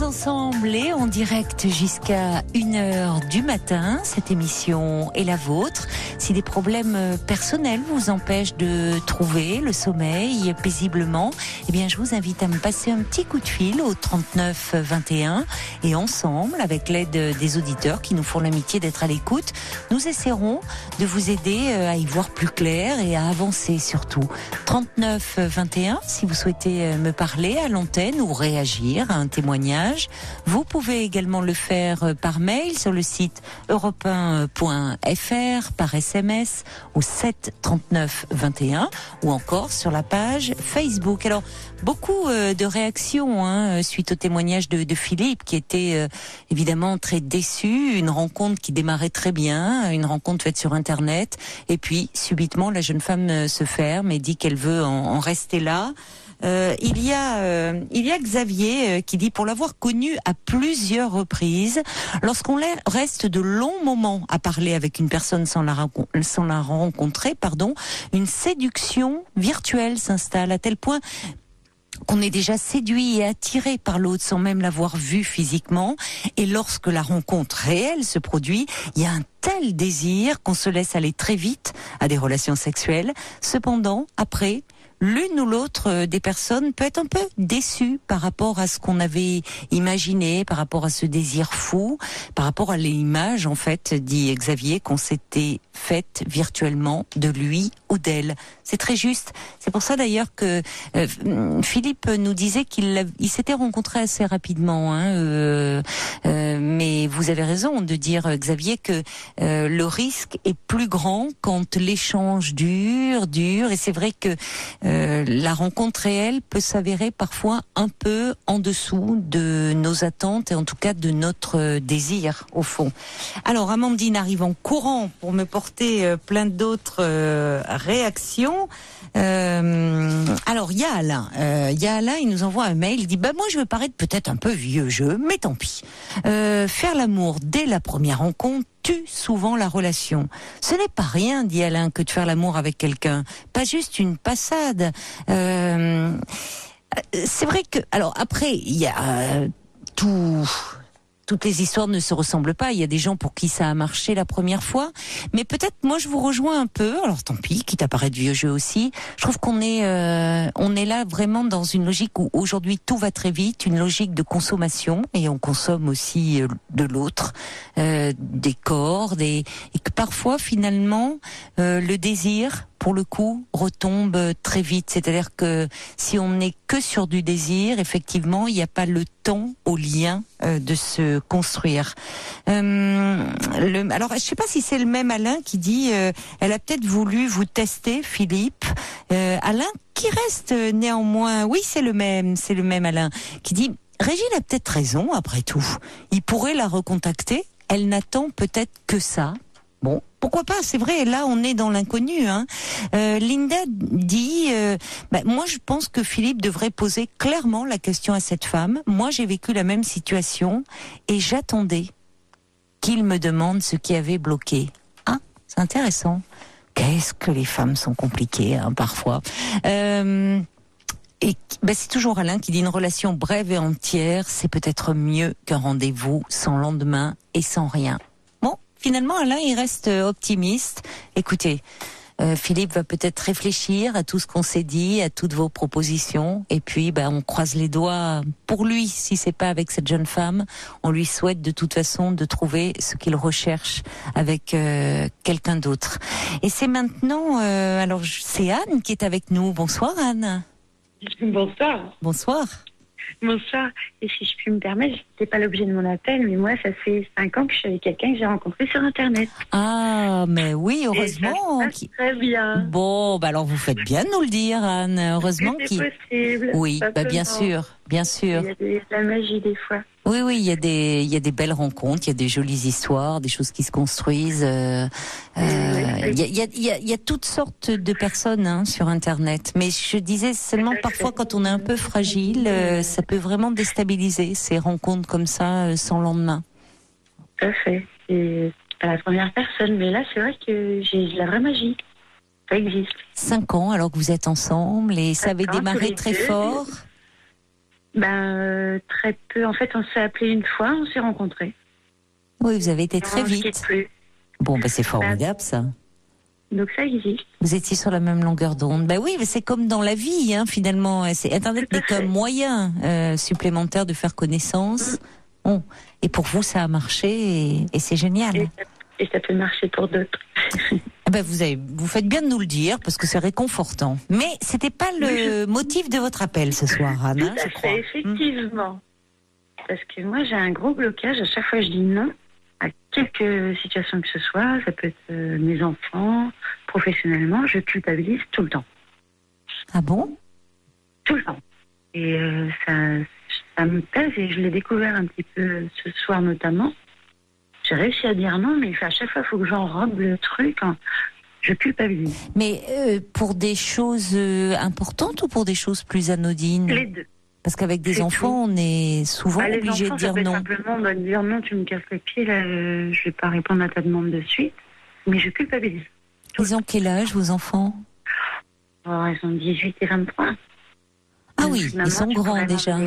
Ensemble et en direct jusqu'à 1h du matin. Cette émission est la vôtre. Si des problèmes personnels vous empêchent de trouver le sommeil paisiblement, eh bien, je vous invite à me passer un petit coup de fil au 39 21 et ensemble, avec l'aide des auditeurs qui nous font l'amitié d'être à l'écoute, nous essaierons de vous aider à y voir plus clair et à avancer surtout. 39 21, si vous souhaitez me parler à l'antenne ou réagir à un témoignage. Vous pouvez également le faire par mail sur le site europe1.fr, par SMS au 7 39 21 ou encore sur la page Facebook. Alors, beaucoup de réactions suite au témoignage de Philippe qui était évidemment très déçu. Une rencontre qui démarrait très bien, une rencontre faite sur Internet. Et puis, subitement, la jeune femme se ferme et dit qu'elle veut en rester là. Il y a Xavier qui dit, pour l'avoir connu à plusieurs reprises, lorsqu'on reste de longs moments à parler avec une personne sans la rencontrer, une séduction virtuelle s'installe à tel point qu'on est déjà séduit et attiré par l'autre sans même l'avoir vu physiquement. Et lorsque la rencontre réelle se produit, il y a un tel désir qu'on se laisse aller très vite à des relations sexuelles. Cependant, après, l'une ou l'autre des personnes peut être un peu déçue par rapport à ce qu'on avait imaginé, par rapport à ce désir fou, par rapport à l'image, en fait, dit Xavier, qu'on s'était faite virtuellement de lui ou d'elle. C'est très juste. C'est pour ça d'ailleurs que Philippe nous disait qu'il s'était rencontré assez rapidement. Mais vous avez raison de dire, Xavier, que le risque est plus grand quand l'échange dure. Et c'est vrai que la rencontre réelle peut s'avérer parfois un peu en dessous de nos attentes et en tout cas de notre désir au fond. Alors Amandine arrive en courant pour me porter plein d'autres réactions. Alors il y a Alain. Il nous envoie un mail. Il dit moi je vais paraître peut-être un peu vieux jeu, mais tant pis. Faire l'amour dès la première rencontre tue souvent la relation. Ce n'est pas rien, dit Alain, que de faire l'amour avec quelqu'un. Pas juste une passade. C'est vrai que... Alors après, il y a toutes les histoires ne se ressemblent pas. Il y a des gens pour qui ça a marché la première fois. Mais peut-être, moi, je vous rejoins un peu. Alors, tant pis, quitte à paraître vieux jeu aussi. Je trouve qu'on est là vraiment dans une logique où aujourd'hui tout va très vite, une logique de consommation. Et on consomme aussi de l'autre, des corps, et que parfois, finalement, le désir, pour le coup, retombe très vite. C'est-à-dire que si on n'est que sur du désir, effectivement, il n'y a pas le temps au lien de se construire. Alors, je ne sais pas si c'est le même Alain qui dit elle a peut-être voulu vous tester, Philippe. Alain, qui reste néanmoins... Oui, c'est le même Alain, qui dit Régine a peut-être raison, après tout. Il pourrait la recontacter. Elle n'attend peut-être que ça. Bon, pourquoi pas, c'est vrai, là on est dans l'inconnu. Linda dit, moi je pense que Philippe devrait poser clairement la question à cette femme. Moi j'ai vécu la même situation et j'attendais qu'il me demande ce qui avait bloqué. Ah, c'est intéressant. Qu'est-ce que les femmes sont compliquées parfois. Et c'est toujours Alain qui dit une relation brève et entière, c'est peut-être mieux qu'un rendez-vous sans lendemain et sans rien. Finalement, Alain, il reste optimiste. Écoutez, Philippe va peut-être réfléchir à tout ce qu'on s'est dit, à toutes vos propositions. Et puis, on croise les doigts pour lui. Si c'est pas avec cette jeune femme, on lui souhaite de toute façon de trouver ce qu'il recherche avec quelqu'un d'autre. Et c'est maintenant, c'est Anne qui est avec nous. Bonsoir, Anne. Bonsoir. Bonsoir. Bonsoir. Et si je puis me permettre, c'était pas l'objet de mon appel, mais moi, ça fait 5 ans que je suis avec quelqu'un que j'ai rencontré sur Internet. Ah, mais oui, heureusement. Et ça se passe très bien. Bon, alors vous faites bien de nous le dire, Anne. Heureusement c'est possible. Oui, bien sûr, bien sûr. Il y a de la magie des fois. Oui, il y a des belles rencontres, il y a des jolies histoires, des choses qui se construisent. Il y a toutes sortes de personnes sur Internet. Mais je disais seulement parfois quand on est un peu fragile, ça peut vraiment déstabiliser ces rencontres comme ça sans lendemain. Tout à fait. C'est pas la première personne, mais là c'est vrai que j'ai de la vraie magie. Ça existe. 5 ans alors que vous êtes ensemble et ça avait démarré très fort. Très peu. En fait, on s'est appelé une fois, on s'est rencontrés. Oui, vous avez été très vite. Bon, c'est formidable ça. Donc ça existe. Vous étiez sur la même longueur d'onde. Oui, mais c'est comme dans la vie, finalement. Internet n'est qu'un moyen supplémentaire de faire connaissance. Bon. Et pour vous, ça a marché et c'est génial. Et ça peut marcher pour d'autres. Vous faites bien de nous le dire parce que c'est réconfortant. Mais c'était pas le motif de votre appel ce soir, Anne, je crois. Effectivement. Parce que moi, j'ai un gros blocage. À chaque fois, je dis non à quelque situation que ce soit. Ça peut être mes enfants, professionnellement. Je culpabilise tout le temps. Ah bon? Tout le temps. Et ça me pèse et je l'ai découvert un petit peu ce soir notamment. J'ai réussi à dire non, mais à chaque fois, il faut que j'enrobe le truc. Je culpabilise. Mais pour des choses importantes ou pour des choses plus anodines? Les deux. Parce qu'avec des enfants, on est souvent obligé de dire non. Simplement, on va dire non, tu me casses les pieds, là, je vais pas répondre à ta demande de suite. Mais je culpabilise. Ils ont quel âge, vos enfants? Ils ont 18 et 23. Ah oui, ils sont grands déjà.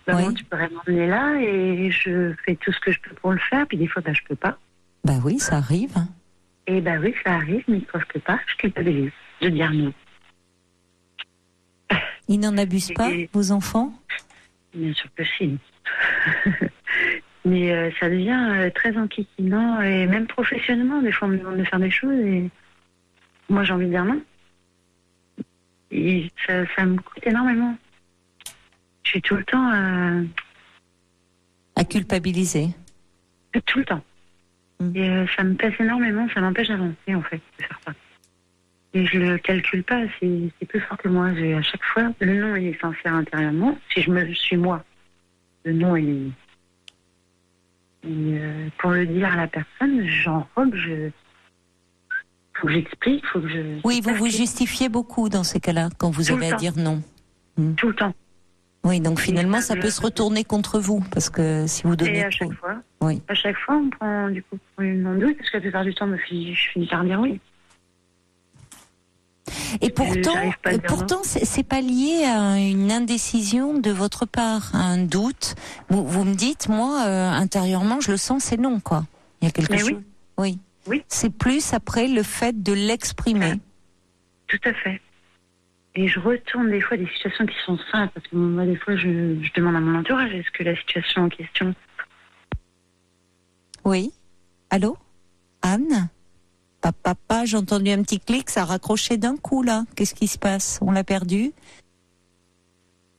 Tu pourrais m'emmener là et je fais tout ce que je peux pour le faire, puis des fois, je peux pas. Oui, ça arrive. Et oui, ça arrive, mais quand je peux pas, je culpabilise. Je dis non. Ils n'en abusent pas, vos enfants? Bien sûr que si. Mais ça devient très enquiquinant, et même professionnellement, des fois on me demande de faire des choses et moi j'ai envie de dire non. Et ça me coûte énormément. Je suis tout le temps à culpabiliser. Tout le temps. Et ça me pèse énormément, ça m'empêche d'avancer en fait, de faire ça. Et je le calcule pas, c'est plus fort que moi. À chaque fois, le non il est sincère intérieurement. Si je suis moi, le non il est... Et pour le dire à la personne, j'enrobe, faut que j'explique, faut que je... Oui, vous justifiez beaucoup dans ces cas-là, quand vous avez à dire non. Tout le temps. Oui, donc finalement, ça peut se retourner contre vous, parce que si vous donnez... Et à chaque fois, on prend du coup une non-douille, parce que la plupart du temps, je finis par dire oui. Et pourtant, c'est pas lié à une indécision de votre part, à un doute. Vous me dites, moi, intérieurement, je le sens, c'est non, quoi. Il y a quelque chose. Oui. C'est plus après le fait de l'exprimer. Tout à fait. Et je retourne des fois des situations qui sont simples, parce que moi, des fois, je demande à mon entourage, est-ce que la situation en question... Oui. Allô? Anne? Papa, j'ai entendu un petit clic, ça a raccroché d'un coup, là. Qu'est-ce qui se passe? On l'a perdu?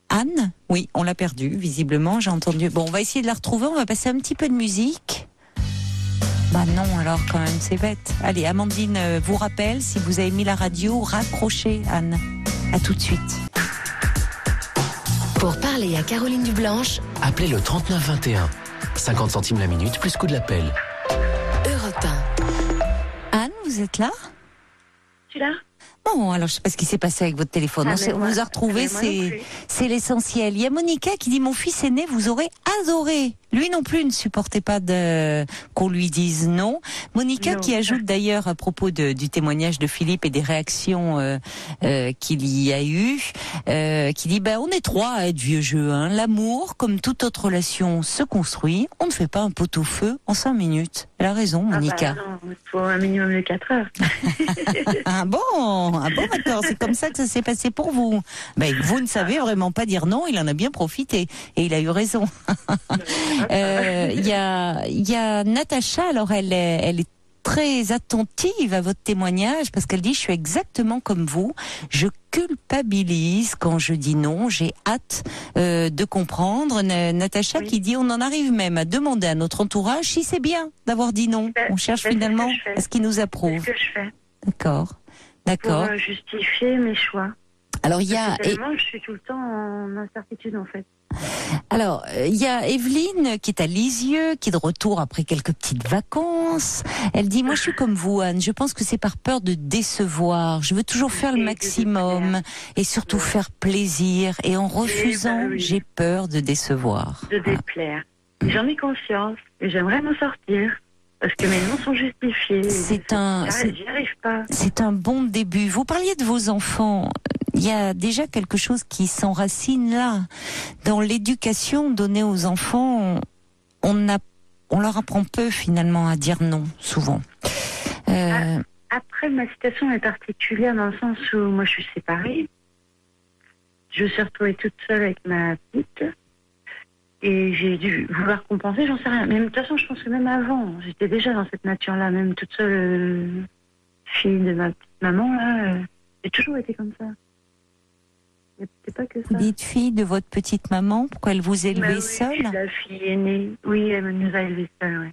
Anne? Oui, on l'a perdu, visiblement, j'ai entendu. Bon, on va essayer de la retrouver, on va passer un petit peu de musique. Non, alors quand même, c'est bête. Allez, Amandine vous rappelle, si vous avez mis la radio, raccrochez, Anne. À tout de suite. Pour parler à Caroline Dublanche, appelez le 3921. 50 centimes la minute, plus coût de l'appel. Europe 1. Anne, vous êtes là? Je suis là. Bon, alors je sais pas ce qui s'est passé avec votre téléphone. On vous a retrouvé, c'est l'essentiel. Il y a Monica qui dit, mon fils aîné, vous aurez adoré. Lui non plus ne supportait pas qu'on lui dise non. Monica qui ajoute d'ailleurs à propos du témoignage de Philippe et des réactions qu'il y a eu, qui dit on est trois à être vieux jeu. L'amour, comme toute autre relation, se construit. On ne fait pas un pot-au-feu en 5 minutes. Elle a raison, Monica. Non, il faut un minimum de 4 heures. Ah bon, d'accord, c'est comme ça que ça s'est passé pour vous. Vous ne savez vraiment pas dire non, il en a bien profité et il a eu raison. Il y a Natacha, alors elle est très attentive à votre témoignage parce qu'elle dit, je suis exactement comme vous, je culpabilise quand je dis non, j'ai hâte de comprendre. Natacha qui dit, on en arrive même à demander à notre entourage si c'est bien d'avoir dit non. On cherche finalement à ce qu'il nous approuve. C'est ce que je fais. D'accord. Pour justifier mes choix. Alors il y a je suis tout le temps en incertitude en fait. Alors, il y a Evelyne qui est à Lisieux, qui est de retour après quelques petites vacances. Elle dit, moi je suis comme vous Anne, je pense que c'est par peur de décevoir. Je veux toujours faire le maximum et surtout faire plaisir. Et en refusant, j'ai peur de décevoir. De déplaire. J'en ai conscience et j'aimerais m'en sortir. Parce que mes noms sont justifiés. J'y arrive pas. C'est un bon début. Vous parliez de vos enfants. Il y a déjà quelque chose qui s'enracine là. Dans l'éducation donnée aux enfants, on leur apprend peu finalement à dire non, souvent. Après, ma situation est particulière dans le sens où moi je suis séparée. Je me suis retrouvée toute seule avec ma petite. Et j'ai dû vouloir compenser, j'en sais rien. Mais de toute façon, je pense que même avant, j'étais déjà dans cette nature-là, même toute seule, fille de ma petite maman, là, j'ai toujours été comme ça. C'est pas que ça. Vous dites fille de votre petite maman, pourquoi elle vous élevait seule? Je suis la fille aînée. Oui, elle nous a élevés seuls, oui.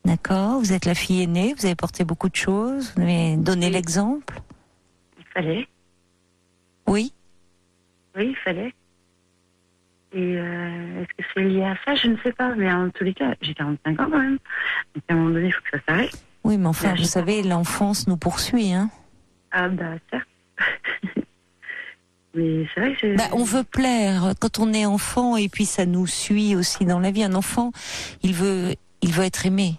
D'accord, vous êtes la fille aînée, vous avez porté beaucoup de choses, vous avez donné l'exemple. Il fallait. Oui. Oui, il fallait. Et est-ce que c'est lié à ça? Je ne sais pas, mais en tous les cas, j'ai 45 ans quand même. Donc à un moment donné, il faut que ça s'arrête. Oui, mais enfin, vous savez, l'enfance nous poursuit, hein. Ah bah, certes. Mais c'est vrai que on veut plaire quand on est enfant, et puis ça nous suit aussi dans la vie. Un enfant, il veut être aimé.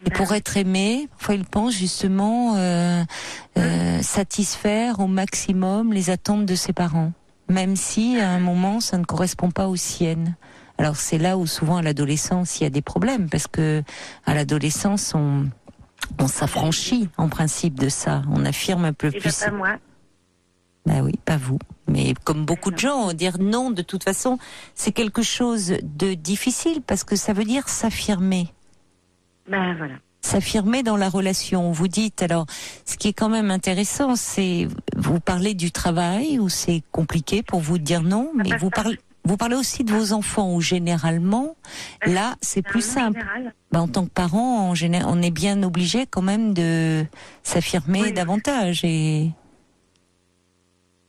Et pour être aimé, parfois il pense justement satisfaire au maximum les attentes de ses parents. Même si à un moment ça ne correspond pas aux siennes. Alors c'est là où souvent à l'adolescence il y a des problèmes, parce que à l'adolescence on s'affranchit en principe de ça, on affirme un peu plus. Pas moi. Ben oui, pas vous. Mais comme beaucoup de gens, dire non de toute façon, c'est quelque chose de difficile, parce que ça veut dire s'affirmer. Ben voilà. S'affirmer dans la relation. Vous dites, alors, ce qui est quand même intéressant, c'est, vous parlez du travail, où c'est compliqué pour vous de dire non, mais vous parlez aussi de vos enfants, où généralement, là, c'est plus simple. En tant que parent, on est bien obligé quand même de s'affirmer davantage.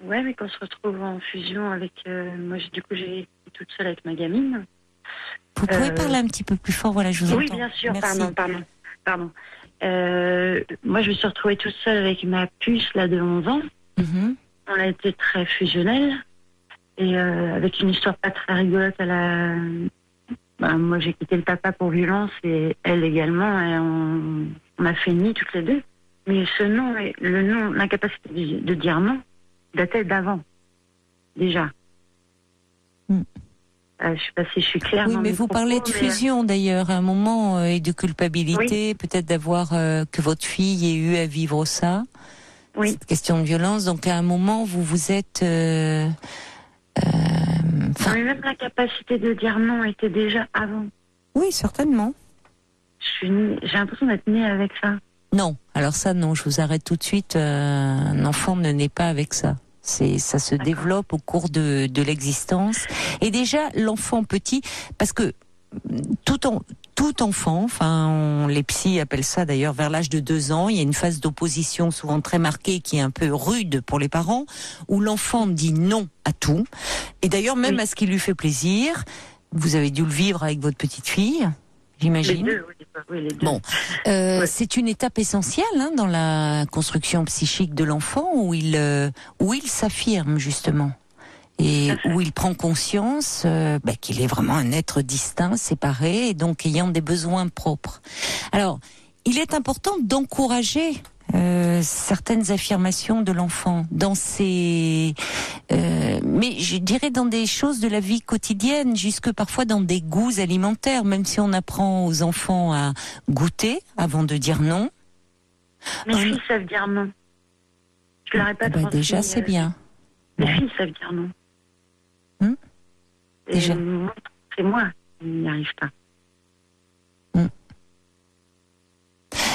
Ouais, mais quand on se retrouve en fusion avec... moi, du coup, j'ai été toute seule avec ma gamine. Vous pouvez parler un petit peu plus fort, voilà, je vous entends. Oui, bien sûr, merci. Pardon. Moi, je me suis retrouvée toute seule avec ma puce, là, de 11 ans. Mm-hmm. On a été très fusionnels. Et avec une histoire pas très rigolote à la... moi, j'ai quitté le papa pour violence, et elle également. Et on a fait nid toutes les deux. Mais ce nom, l'incapacité de dire non, datait d'avant, déjà. Je ne sais pas si je suis claire. Oui, mais vous parlez de fusion d'ailleurs, à un moment, et de culpabilité, peut-être d'avoir que votre fille ait eu à vivre ça. Oui. Cette question de violence. Donc à un moment, vous êtes... mais même la capacité de dire non était déjà avant. Oui, certainement. J'ai l'impression d'être née avec ça. Non, alors ça non, je vous arrête tout de suite. Un enfant ne naît pas avec ça. Ça se développe au cours de l'existence. Et déjà, l'enfant petit, parce que tout enfant, les psys appellent ça d'ailleurs vers l'âge de 2 ans, il y a une phase d'opposition souvent très marquée qui est un peu rude pour les parents, où l'enfant dit non à tout. Et d'ailleurs, même à ce qui lui fait plaisir. Vous avez dû le vivre avec votre petite fille, j'imagine. Les deux. Bon, c'est une étape essentielle dans la construction psychique de l'enfant, où il s'affirme justement, et où il prend conscience qu'il est vraiment un être distinct, séparé, et donc ayant des besoins propres. Alors, il est important d'encourager certaines affirmations de l'enfant dans ses... mais je dirais dans des choses de la vie quotidienne, jusque parfois dans des goûts alimentaires, même si on apprend aux enfants à goûter avant de dire non. Mes filles savent dire non. Je leur ai pas transmis. Déjà, c'est bien. Mes filles savent dire non. Déjà. C'est moi qui n'y arrive pas.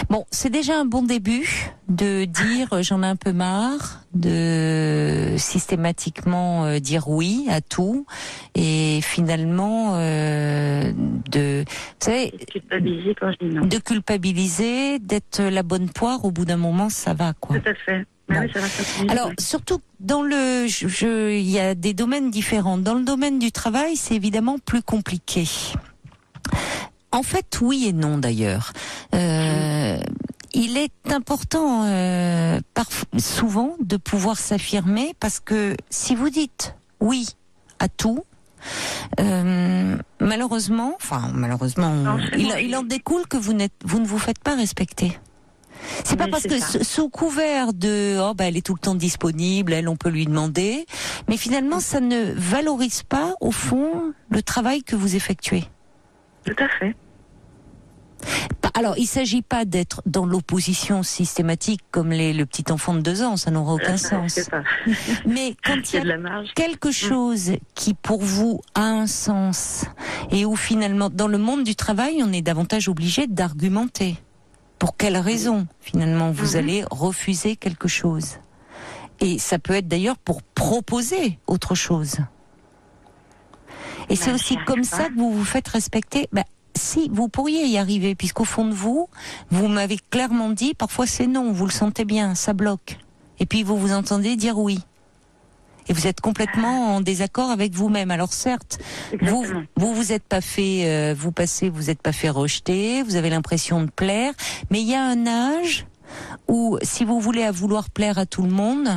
Bon, c'est déjà un bon début de dire j'en ai un peu marre, de systématiquement dire oui à tout, et finalement vous savez, culpabiliser quand je dis non. De culpabiliser, d'être la bonne poire, au bout d'un moment ça va quoi. Tout à fait. Bon. Oui, ça va s'appuyer. Alors, surtout dans il y a des domaines différents. Dans le domaine du travail, c'est évidemment plus compliqué. En fait, oui et non d'ailleurs. Il est important, souvent, de pouvoir s'affirmer parce que si vous dites oui à tout, malheureusement, il en découle que vous ne vous faites pas respecter. C'est pas parce que sous couvert de elle est tout le temps disponible, on peut lui demander, mais finalement ça ne valorise pas au fond le travail que vous effectuez. Tout à fait. Alors il s'agit pas d'être dans l'opposition systématique comme le petit enfant de 2 ans, ça n'aura aucun sens. Mais quand il y a quelque chose qui pour vous a un sens et où finalement dans le monde du travail on est davantage obligé d'argumenter. Pour quelle raison, finalement, vous allez refuser quelque chose? Et ça peut être d'ailleurs pour proposer autre chose. Et c'est aussi comme ça que vous vous faites respecter. Si, vous pourriez y arriver, puisqu'au fond de vous, vous m'avez clairement dit, parfois c'est non, vous le sentez bien, ça bloque. Et puis vous vous entendez dire oui. Et vous êtes complètement en désaccord avec vous-même. Alors certes, vous êtes pas fait, vous êtes pas fait rejeter, vous avez l'impression de plaire, mais il y a un âge où, si vous voulez à vouloir plaire à tout le monde,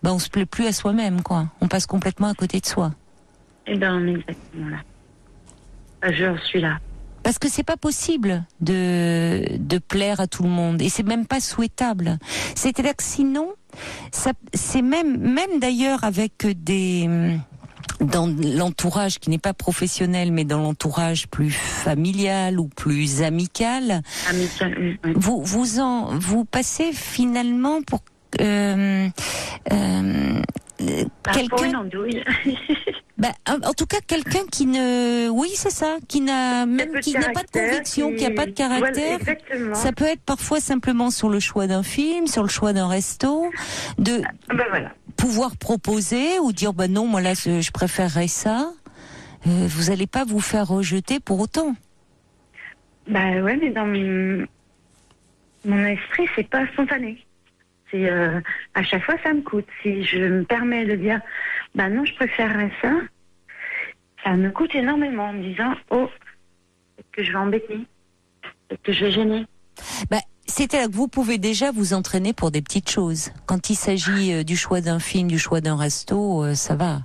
on se plaît plus à soi-même, quoi. On passe complètement à côté de soi. On est exactement là. Je suis là. Parce que c'est pas possible de plaire à tout le monde et c'est même pas souhaitable. C'est-à-dire que sinon, c'est même d'ailleurs avec dans l'entourage qui n'est pas professionnel mais dans l'entourage plus familial ou plus amical. Amical, oui. Vous passez finalement pour quelqu'un. En tout cas, quelqu'un qui n'a pas de conviction, qui n'a pas de caractère. Voilà, ça peut être parfois simplement sur le choix d'un film, sur le choix d'un resto, pouvoir proposer ou dire non, moi là je préférerais ça. Vous n'allez pas vous faire rejeter pour autant. Mais dans mon esprit, c'est pas spontané. C'est à chaque fois ça me coûte. Si je me permets de dire non, je préférerais ça, ça me coûte énormément en me disant peut-être que je vais embêter, peut-être que je vais gêner. C'est-à-dire que vous pouvez déjà vous entraîner pour des petites choses. Quand il s'agit du choix d'un film, du choix d'un resto, ça va.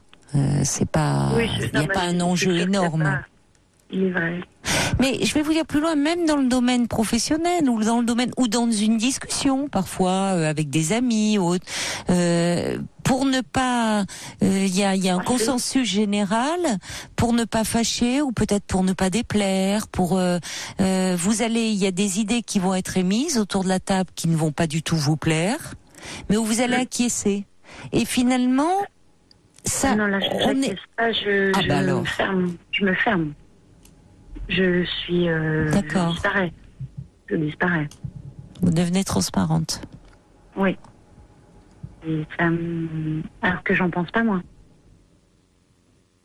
C'est pas, il n'y a pas un enjeu énorme. Il est vrai. Mais je vais vous dire plus loin, même dans le domaine professionnel ou dans une discussion parfois avec des amis ou autres, pour ne pas, il y a un consensus général pour ne pas fâcher ou peut-être pour ne pas déplaire. Il y a des idées qui vont être émises autour de la table qui ne vont pas du tout vous plaire, mais où vous allez acquiescer. Et finalement, ça, non, là, je me ferme. Je suis. D'accord. Je disparais. Vous devenez transparente. Oui. Et alors que j'en pense pas moi.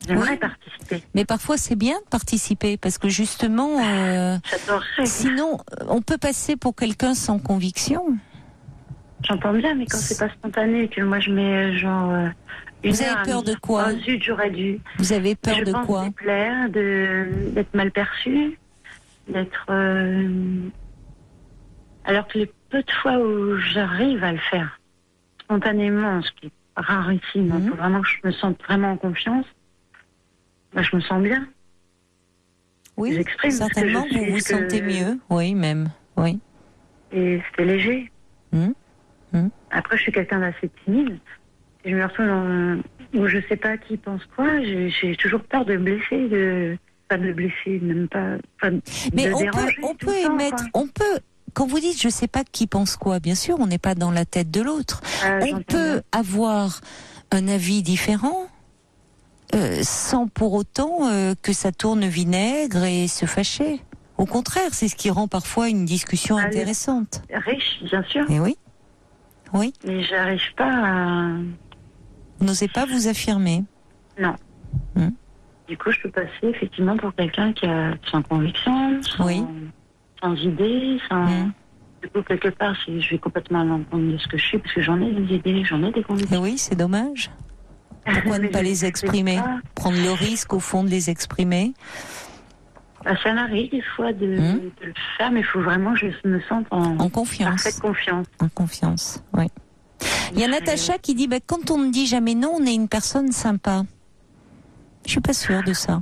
J'aimerais participer. Mais parfois c'est bien de participer parce que justement, sinon on peut passer pour quelqu'un sans conviction. J'entends bien, mais quand c'est pas spontané, que moi je mets vous avez peur de quoi? Zut, j'aurais dû. Vous avez peur de quoi? De déplaire, d'être mal perçue, d'être. Alors que les peu de fois où j'arrive à le faire spontanément, ce qui est rarissime, il faut vraiment que je me sente vraiment en confiance, je me sens bien. Oui, certainement vous vous sentez mieux, oui, même, oui. Et c'était léger. Après, je suis quelqu'un d'assez timide. Et je me retrouve où je sais pas qui pense quoi. J'ai toujours peur de blesser, pas de blesser, même pas. Mais on peut. Quand vous dites je sais pas qui pense quoi, bien sûr, on n'est pas dans la tête de l'autre. On peut avoir un avis différent. Sans pour autant que ça tourne vinaigre et se fâcher. Au contraire, c'est ce qui rend parfois une discussion intéressante. Riche, bien sûr. Et oui. Mais j'arrive pas à... Vous n'osez pas vous affirmer. Non. Du coup, je peux passer effectivement pour quelqu'un qui a sans conviction, sans idée, Du coup, quelque part, je vais complètement à l'encontre de ce que je suis, parce que j'en ai des idées, j'en ai des convictions. Oui, c'est dommage. Pourquoi ne pas les exprimer? Prendre le risque, au fond, de les exprimer? Ça m'arrive des fois de le faire, mais il faut vraiment que je me sente en confiance. Parfaite confiance. En confiance, oui. Il y a Natacha qui dit, quand on ne dit jamais non, on est une personne sympa. Je suis pas sûre de ça.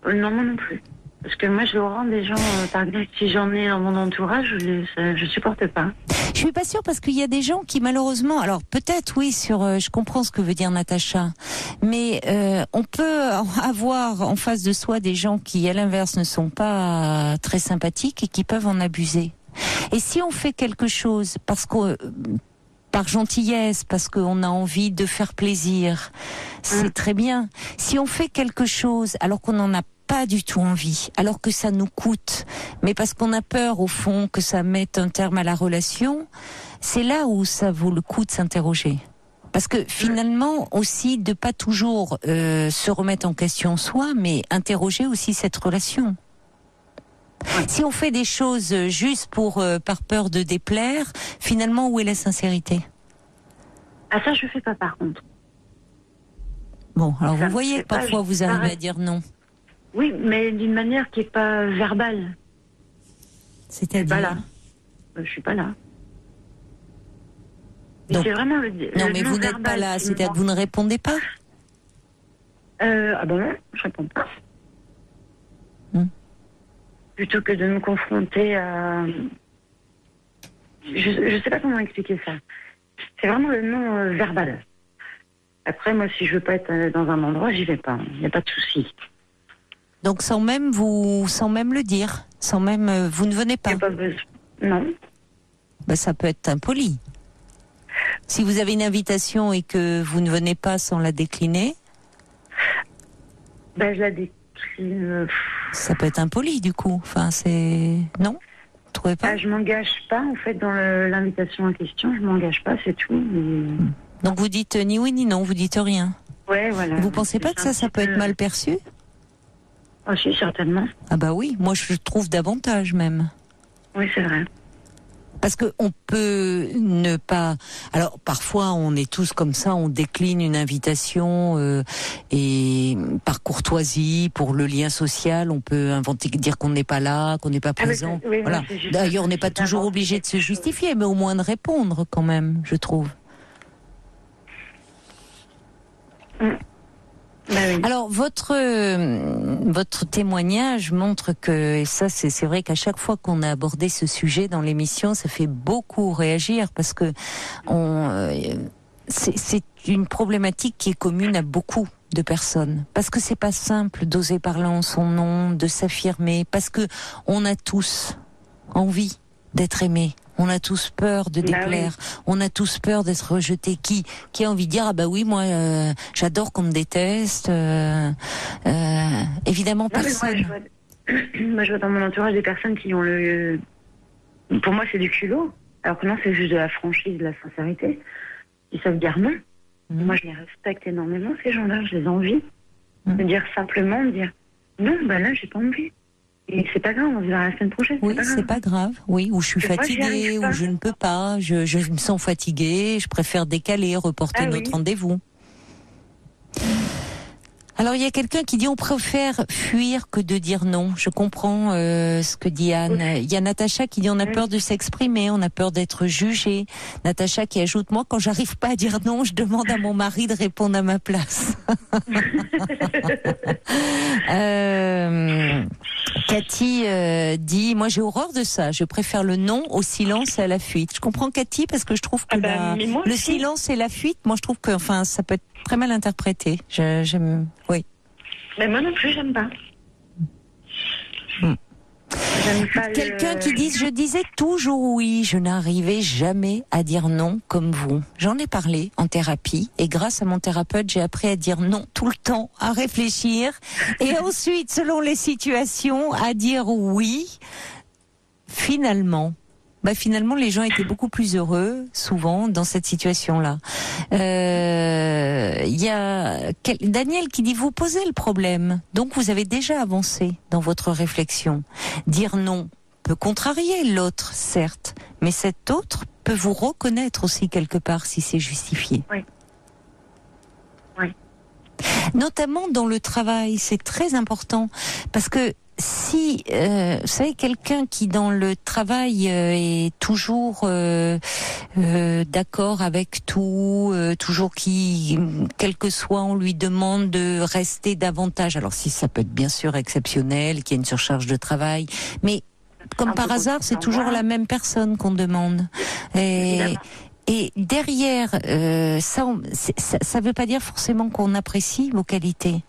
Non, moi non plus. Parce que moi, je le rends des gens, par exemple, si j'en ai dans mon entourage, je supporte pas. Je suis pas sûre parce qu'il y a des gens qui, malheureusement, alors peut-être oui, je comprends ce que veut dire Natacha, mais on peut avoir en face de soi des gens qui, à l'inverse, ne sont pas très sympathiques et qui peuvent en abuser. Et si on fait quelque chose parce que par gentillesse, parce qu'on a envie de faire plaisir, c'est très bien. Si on fait quelque chose alors qu'on n'en a pas du tout envie, alors que ça nous coûte, mais parce qu'on a peur au fond que ça mette un terme à la relation, c'est là où ça vaut le coup de s'interroger. Parce que finalement aussi de pas toujours se remettre en question soi, mais interroger aussi cette relation. Si on fait des choses juste par peur de déplaire, finalement où est la sincérité? Ah, ça je fais pas par contre. Bon, alors vous voyez que parfois vous arrivez à dire non. Oui, mais d'une manière qui est pas verbale. C'est-à-dire? Pas là. Je suis pas là. Donc, c'est vraiment non, mais vous n'êtes pas là, c'est-à-dire que vous ne répondez pas? Ah ben non, je réponds pas. Plutôt que de me confronter à... Je sais pas comment expliquer ça. C'est vraiment le non verbal. Après, moi, si je veux pas être dans un endroit, j'y vais pas. Il n'y a pas de souci. Donc sans même le dire, sans même vous ne venez pas. Pas besoin. Non. Ça peut être impoli. Si vous avez une invitation et que vous ne venez pas sans la décliner. Je la décline. Ça peut être impoli du coup. Enfin non. Vous trouvez pas? Je m'engage pas en fait dans l'invitation en question. Je m'engage pas, c'est tout. Donc vous dites ni oui ni non, vous dites rien. Ouais, voilà. Vous pensez pas que ça peut être mal perçu? Ah si, certainement. Ah bah oui, moi je trouve davantage même. Oui, c'est vrai. Parce que on peut ne pas... Alors parfois on est tous comme ça, on décline une invitation et par courtoisie, pour le lien social, on peut dire qu'on n'est pas là, qu'on n'est pas présent. Oui, voilà. D'ailleurs on n'est pas toujours obligé de se justifier, mais au moins de répondre quand même, je trouve. Alors votre témoignage montre que, et ça c'est vrai qu'à chaque fois qu'on a abordé ce sujet dans l'émission, ça fait beaucoup réagir parce que c'est une problématique qui est commune à beaucoup de personnes, parce que c'est pas simple d'oser parler en son nom, de s'affirmer, parce que on a tous envie d'être aimé. On a tous peur de déplaire, on a tous peur d'être rejeté. Qui a envie de dire ah bah oui moi j'adore qu'on me déteste. Évidemment personne. Moi je vois dans mon entourage des personnes qui ont pour moi c'est du culot, alors que non c'est juste de la franchise, de la sincérité. Ils savent dire non. Moi je les respecte énormément ces gens-là, je les envie. De dire simplement non là j'ai pas envie. Et c'est pas grave, on verra la semaine prochaine. Oui, c'est pas grave. Oui, ou je suis fatiguée, ou je ne peux pas, je me sens fatiguée, je préfère décaler, reporter notre rendez-vous. Alors il y a quelqu'un qui dit on préfère fuir que de dire non. Je comprends ce que dit Anne. Il y a Natacha qui dit on a peur de s'exprimer, on a peur d'être jugé. Natacha qui ajoute moi quand j'arrive pas à dire non, je demande à mon mari de répondre à ma place. Cathy dit moi j'ai horreur de ça, je préfère le non au silence et à la fuite. Je comprends Cathy parce que je trouve que le silence et la fuite, moi je trouve que ça peut être très mal interprété. Oui. Mais moi non plus j'aime pas. Quelqu'un qui dit je disais toujours oui, je n'arrivais jamais à dire non comme vous. J'en ai parlé en thérapie et grâce à mon thérapeute, j'ai appris à dire non tout le temps, à réfléchir et ensuite, selon les situations, à dire oui. Finalement, les gens étaient beaucoup plus heureux, souvent, dans cette situation-là. Il y a Daniel qui dit, vous posez le problème, donc vous avez déjà avancé dans votre réflexion. Dire non peut contrarier l'autre, certes, mais cet autre peut vous reconnaître aussi quelque part si c'est justifié. Oui. Oui. Notamment dans le travail, c'est très important parce que si, vous savez, quelqu'un qui dans le travail est toujours d'accord avec tout, toujours qui, quel que soit, on lui demande de rester davantage. Alors si ça peut être bien sûr exceptionnel, qu'il y a une surcharge de travail, mais comme par hasard, c'est toujours la même personne qu'on demande. Et derrière, ça veut pas dire forcément qu'on apprécie vos qualités,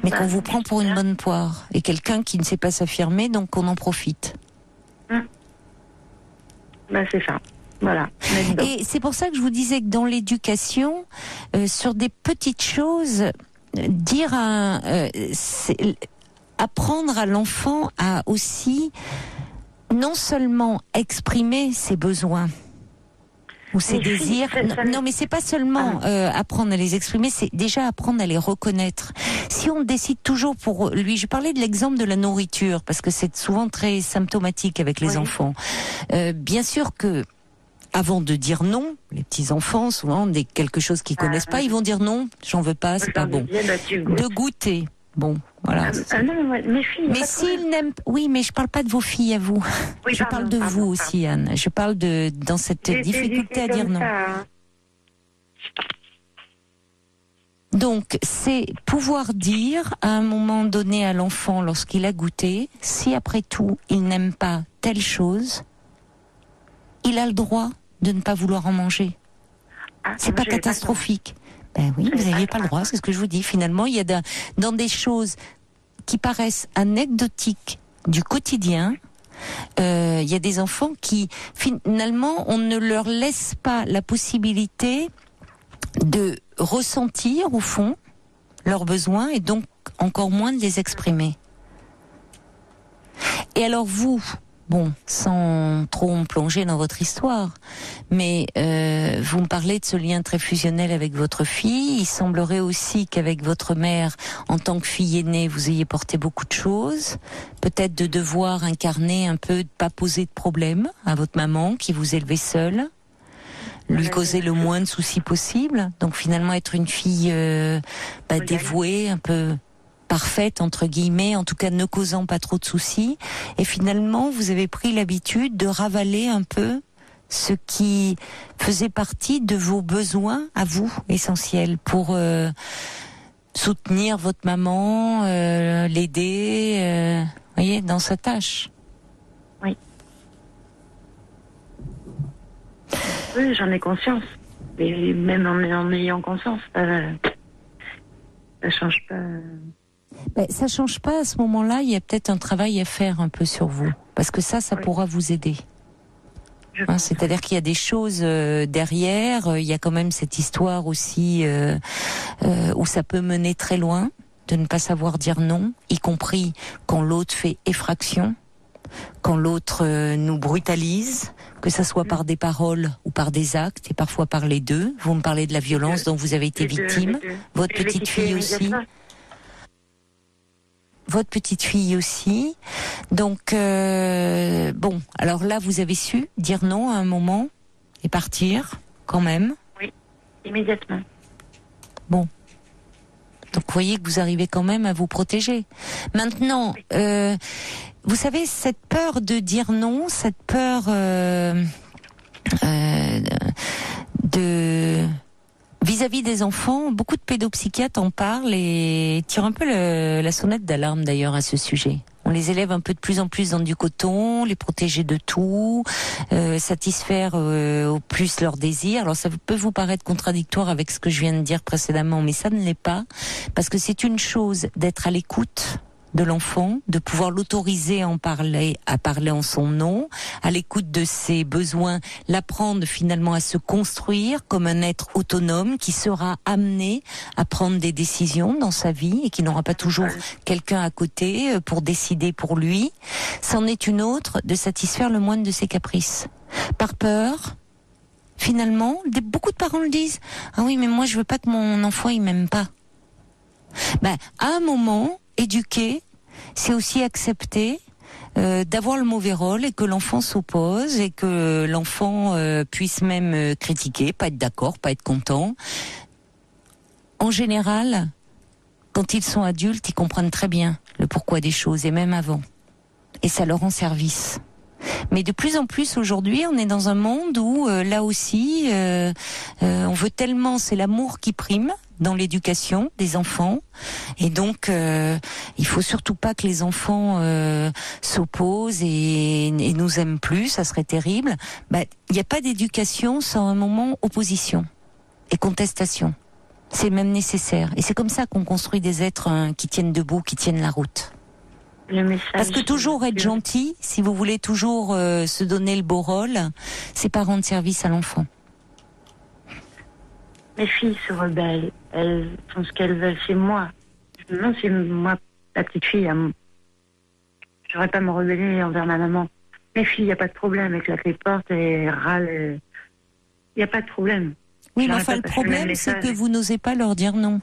mais qu'on vous prend pour une bonne poire. Et quelqu'un qui ne sait pas s'affirmer, donc on en profite. C'est ça. Voilà. Et c'est pour ça que je vous disais que dans l'éducation, sur des petites choses, dire apprendre à l'enfant à aussi non seulement exprimer ses besoins ou ses désirs. Non, mais c'est pas seulement apprendre à les exprimer, c'est déjà apprendre à les reconnaître. Si on décide toujours pour lui, je parlais de l'exemple de la nourriture parce que c'est souvent très symptomatique avec les enfants. Bien sûr que avant de dire non, les petits enfants souvent quelque chose qu'ils connaissent pas, ils vont dire non, j'en veux pas, c'est pas bon. De goûter. Bon, voilà. Non, mes filles. Mais s'ils n'aiment, oui, mais je parle pas de vos filles à vous. Oui, je parle de vous aussi, Anne. Je parle dans cette difficulté à dire non. Donc, c'est pouvoir dire à un moment donné à l'enfant, lorsqu'il a goûté, si après tout il n'aime pas telle chose, il a le droit de ne pas vouloir en manger. C'est pas catastrophique. Ben oui, vous n'aviez pas le droit, c'est ce que je vous dis. Finalement, il y a dans des choses qui paraissent anecdotiques du quotidien, il y a des enfants qui, finalement, on ne leur laisse pas la possibilité de ressentir, au fond, leurs besoins et donc encore moins de les exprimer. Et alors vous, bon, sans trop me plonger dans votre histoire, mais vous me parlez de ce lien très fusionnel avec votre fille. Il semblerait aussi qu'avec votre mère, en tant que fille aînée, vous ayez porté beaucoup de choses. Peut-être de devoir incarner un peu, de pas poser de problème à votre maman qui vous élevait seule, lui causer le moins de soucis possible. Donc finalement être une fille dévouée, un peu parfaite entre guillemets, en tout cas ne causant pas trop de soucis. Et finalement, vous avez pris l'habitude de ravaler un peu ce qui faisait partie de vos besoins à vous, essentiels, pour soutenir votre maman, l'aider, voyez, dans sa tâche. Oui. Oui, j'en ai conscience. Et même en ayant conscience, ça change pas. Ça change pas à ce moment-là. Il y a peut-être un travail à faire un peu sur vous, parce que ça pourra vous aider. C'est-à-dire qu'il y a des choses derrière. Il y a quand même cette histoire aussi où ça peut mener très loin, de ne pas savoir dire non, y compris quand l'autre fait effraction, quand l'autre nous brutalise, que ça soit par des paroles ou par des actes, et parfois par les deux. Vous me parlez de la violence dont vous avez été victime. Votre petite fille aussi. Votre petite fille aussi. Donc, bon, alors là, vous avez su dire non à un moment et partir, quand même. Oui, immédiatement. Bon. Donc, vous voyez que vous arrivez quand même à vous protéger. Maintenant, vous savez, cette peur de dire non, cette peur de... Vis-à-vis des enfants, beaucoup de pédopsychiatres en parlent et tirent un peu la sonnette d'alarme d'ailleurs à ce sujet. On les élève un peu de plus en plus dans du coton, les protéger de tout, satisfaire au plus leurs désirs. Alors ça peut vous paraître contradictoire avec ce que je viens de dire précédemment, mais ça ne l'est pas, parce que c'est une chose d'être à l'écoute de l'enfant, de pouvoir l'autoriser à parler en son nom, à l'écoute de ses besoins, l'apprendre finalement à se construire comme un être autonome qui sera amené à prendre des décisions dans sa vie et qui n'aura pas toujours quelqu'un à côté pour décider pour lui. C'en est une autre de satisfaire le moindre de ses caprices. Par peur, finalement, beaucoup de parents le disent. Ah oui, mais moi je veux pas que mon enfant il m'aime pas. À un moment, éduquer, c'est aussi accepter d'avoir le mauvais rôle et que l'enfant s'oppose et que l'enfant puisse même critiquer, pas être d'accord, pas être content. En général, quand ils sont adultes, ils comprennent très bien le pourquoi des choses et même avant. Et ça leur rend service. Mais de plus en plus aujourd'hui, on est dans un monde où là aussi, on veut tellement, c'est l'amour qui prime dans l'éducation des enfants, et donc il faut surtout pas que les enfants s'opposent et nous aiment plus, ça serait terrible. Il n'y a pas d'éducation sans un moment opposition et contestation. C'est même nécessaire, et c'est comme ça qu'on construit des êtres qui tiennent debout, qui tiennent la route. Parce que toujours être gentil, si vous voulez toujours se donner le beau rôle, c'est pas rendre service à l'enfant. Mes filles se rebellent, elles font ce qu'elles veulent, c'est moi. Non, c'est moi, la petite fille. J'aurais pas à me rebeller envers ma maman. Mes filles, il n'y a pas de problème, elles claquent les portes et râlent. Il n'y a pas de problème. Oui, mais enfin, le problème, c'est que vous n'osez pas leur dire non.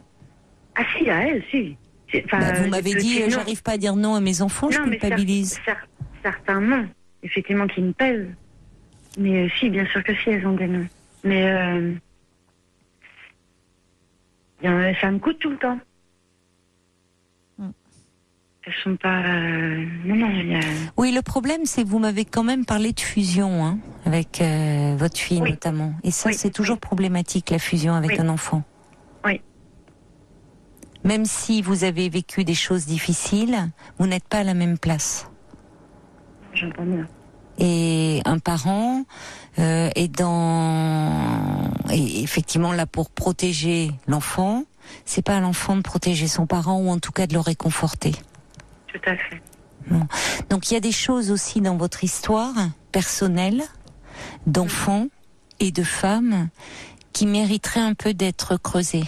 Ah si, à elles, si. Vous m'avez dit, j'arrive pas à dire non à mes enfants, je culpabilise. Certains non, effectivement, qui me pèsent. Mais si, bien sûr que si, elles ont des noms. Mais ça me coûte tout le temps. Elles sont pas... Non, Oui, le problème, c'est que vous m'avez quand même parlé de fusion, hein, avec votre fille notamment. Et ça, c'est toujours problématique, la fusion avec un enfant. Oui. Même si vous avez vécu des choses difficiles, vous n'êtes pas à la même place. J'entends bien. Et un parent est effectivement là pour protéger l'enfant. C'est pas à l'enfant de protéger son parent, ou en tout cas de le réconforter. Tout à fait. Bon. Donc il y a des choses aussi dans votre histoire personnelle, d'enfants et de femmes, qui mériteraient un peu d'être creusées.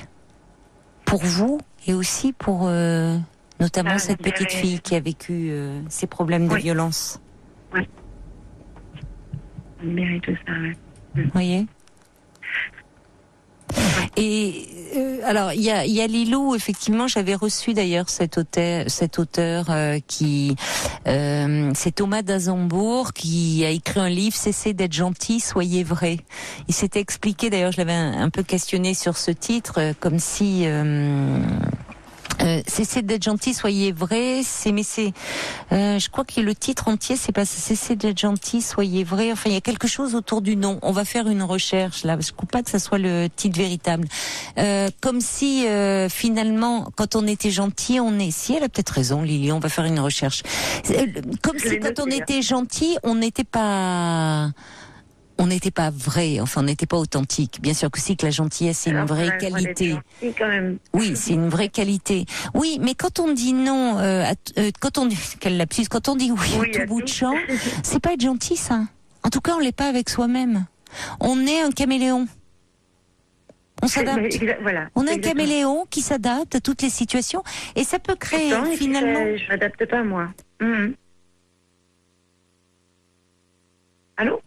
Pour vous, et aussi pour notamment cette petite fille qui a vécu ces problèmes de violence. Oui. Elle mérite ça, oui. Vous voyez ? Et alors il y a Lilou, effectivement, j'avais reçu d'ailleurs cet auteur qui c'est Thomas d'Azembourg, qui a écrit un livre, Cessez d'être gentil, soyez vrai. Il s'était expliqué, d'ailleurs je l'avais un peu questionné sur ce titre, comme si cessez d'être gentil, soyez vrai. Je crois que le titre entier, c'est pas cessez d'être gentil, soyez vrai. Enfin, il y a quelque chose autour du nom. On va faire une recherche là. Je ne crois pas que ça soit le titre véritable. Comme si finalement, quand on était gentil, si elle a peut-être raison, Lily, on va faire une recherche. Comme si quand on était gentil, on n'était pas vrai, enfin on n'était pas authentique. Bien sûr que si, que la gentillesse c'est une vraie qualité. Quand même. Oui, c'est une vraie qualité. Oui, mais quand on dit non, quand on dit oui à tout bout de champ, c'est pas être gentil, ça. En tout cas, on l'est pas avec soi-même. On est un caméléon. On s'adapte. Voilà, on est un caméléon qui s'adapte à toutes les situations, et ça peut créer finalement. Je m'adapte pas, moi. Allô?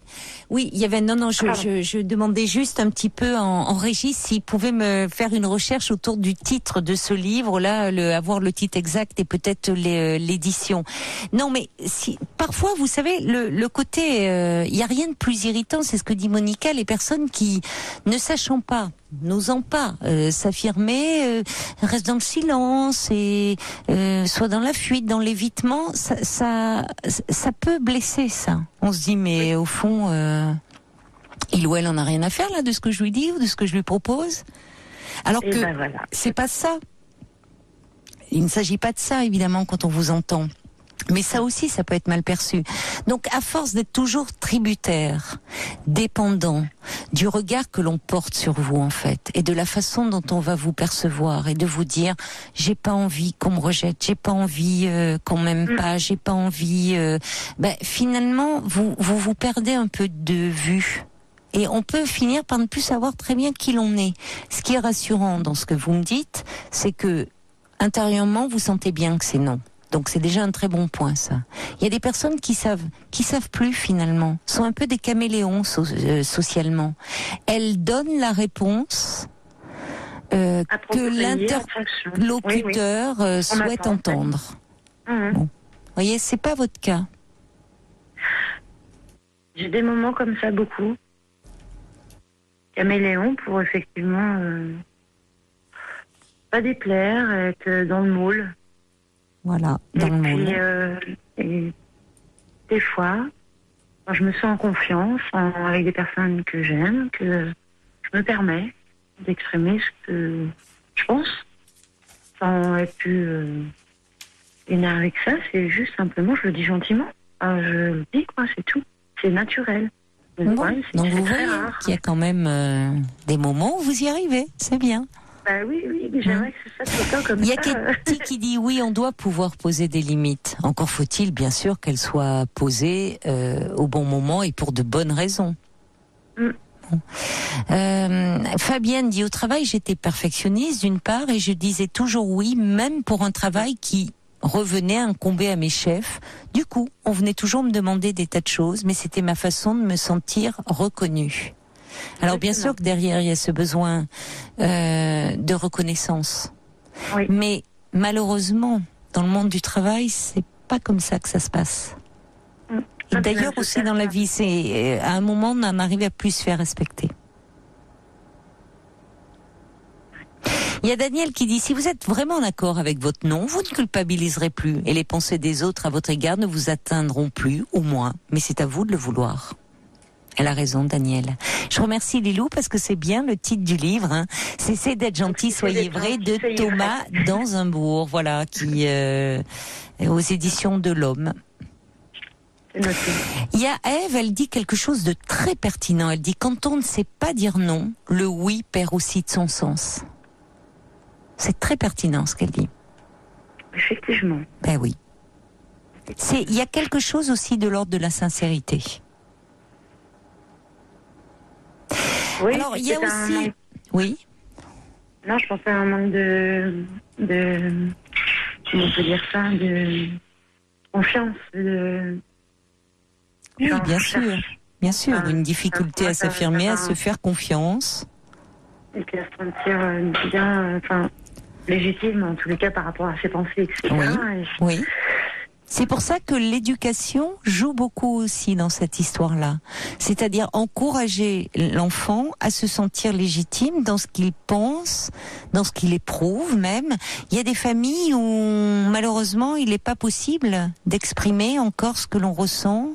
Oui, il y avait je demandais juste un petit peu en régie s'il pouvait me faire une recherche autour du titre de ce livre-là, avoir le titre exact et peut-être l'édition. Non, mais parfois, vous savez, le côté, il y a rien de plus irritant, c'est ce que dit Monica, les personnes qui, ne sachant pas, n'osant pas s'affirmer, restent dans le silence et soit dans la fuite, dans l'évitement, ça peut blesser, ça. On se dit, mais au fond, il ou elle en a rien à faire là de ce que je lui dis ou de ce que je lui propose. Alors que c'est pas ça. Il ne s'agit pas de ça, évidemment, quand on vous entend. Mais ça aussi, ça peut être mal perçu. Donc, à force d'être toujours tributaire, dépendant du regard que l'on porte sur vous, en fait, et de la façon dont on va vous percevoir, et de vous dire, j'ai pas envie qu'on me rejette, j'ai pas envie qu'on m'aime pas, j'ai pas envie... finalement, vous perdez un peu de vue. Et on peut finir par ne plus savoir très bien qui l'on est. Ce qui est rassurant dans ce que vous me dites, c'est que, intérieurement, vous sentez bien que c'est non. Donc c'est déjà un très bon point, ça. Il y a des personnes qui savent plus finalement, sont un peu des caméléons socialement. Elles donnent la réponse que l'interlocuteur souhaite entendre. Bon. Vous voyez, c'est pas votre cas. J'ai des moments comme ça, beaucoup. Caméléon pour effectivement pas déplaire, être dans le moule. Voilà, dans le moule. Et des fois, quand je me sens en confiance avec des personnes que j'aime, que je me permets d'exprimer ce que je pense, sans être plus énervé que ça, c'est juste simplement, je le dis gentiment. Je le dis, quoi, c'est tout. C'est naturel. Bon, donc vous voyez qu'il y a quand même des moments où vous y arrivez, c'est bien. Bah oui, j'aimerais que ce soit tout le temps comme ça. Il y a Katie qui dit oui, on doit pouvoir poser des limites. Encore faut-il bien sûr qu'elles soient posées au bon moment et pour de bonnes raisons. Fabienne dit au travail j'étais perfectionniste d'une part et je disais toujours oui même pour un travail qui revenait incomber à mes chefs. Du coup, on venait toujours me demander des tas de choses, mais c'était ma façon de me sentir reconnue. Alors bien sûr que derrière il y a ce besoin de reconnaissance. Oui. Mais malheureusement, dans le monde du travail, c'est pas comme ça que ça se passe. Et d'ailleurs aussi dans la vie, c'est à un moment on en arrive à plus se faire respecter. Il y a Daniel qui dit si vous êtes vraiment en accord avec votre non, vous ne culpabiliserez plus et les pensées des autres à votre égard ne vous atteindront plus, au moins. Mais c'est à vous de le vouloir. Elle a raison, Daniel. Je remercie Lilou parce que c'est bien le titre du livre. Hein. Cessez d'être gentil, soyez vrai de Thomas Dansembourg, voilà, qui est aux éditions de l'Homme. Il y a Ève, elle dit quelque chose de très pertinent. Elle dit quand on ne sait pas dire non, le oui perd aussi de son sens. C'est très pertinent ce qu'elle dit. Effectivement. Ben oui. Il y a quelque chose aussi de l'ordre de la sincérité. Oui, alors il y a aussi... Oui. Non, je pensais à un manque de comment on peut dire ça, de confiance. Oui, bien sûr. Bien sûr, une difficulté à s'affirmer, à se faire confiance. Et puis à se sentir bien, légitime en tous les cas par rapport à ses pensées, etc. Oui. C'est pour ça que l'éducation joue beaucoup aussi dans cette histoire-là. C'est-à-dire encourager l'enfant à se sentir légitime dans ce qu'il pense, dans ce qu'il éprouve même. Il y a des familles où malheureusement il n'est pas possible d'exprimer encore ce que l'on ressent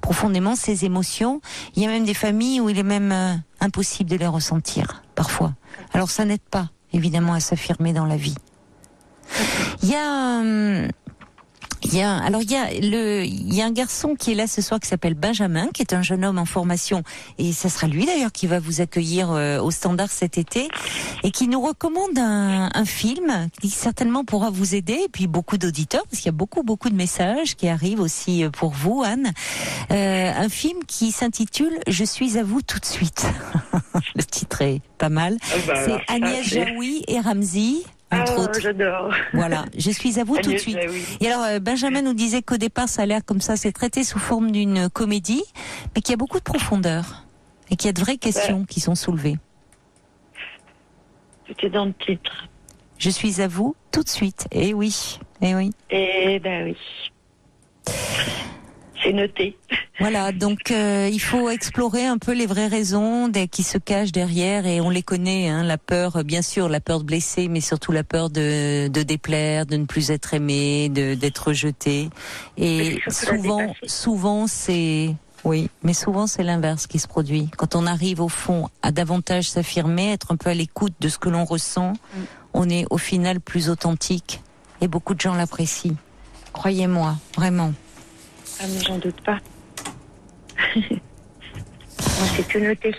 profondément, ses émotions. Il y a même des familles où il est même impossible de les ressentir parfois. Alors ça n'aide pas évidemment à s'affirmer dans la vie. Il y a un garçon qui est là ce soir qui s'appelle Benjamin, qui est un jeune homme en formation, et ça sera lui d'ailleurs qui va vous accueillir au Standard cet été, et qui nous recommande un film qui certainement pourra vous aider, et puis beaucoup d'auditeurs, parce qu'il y a beaucoup de messages qui arrivent aussi pour vous, Anne. Un film qui s'intitule « Je suis à vous tout de suite ». Le titre est pas mal. C'est Agnès Jaoui et Ramzy. Entre autres. J'adore. Voilà, je suis à vous tout de suite. Et alors, Benjamin nous disait qu'au départ, ça a l'air comme ça, c'est traité sous forme d'une comédie, mais qu'il y a beaucoup de profondeur et qu'il y a de vraies questions qui sont soulevées. C'était dans le titre. Je suis à vous tout de suite. Eh oui, eh oui. Eh ben oui. C'est noté. Voilà, donc il faut explorer un peu les vraies raisons qui se cachent derrière, et on les connaît, hein, la peur, bien sûr, la peur de blesser, mais surtout la peur de déplaire, de ne plus être aimé, d'être rejeté. Et souvent c'est... Oui, mais souvent c'est l'inverse qui se produit. Quand on arrive au fond à davantage s'affirmer, être un peu à l'écoute de ce que l'on ressent, on est au final plus authentique, et beaucoup de gens l'apprécient. Croyez-moi, vraiment. Ah, mais j'en doute pas. C'est que noté.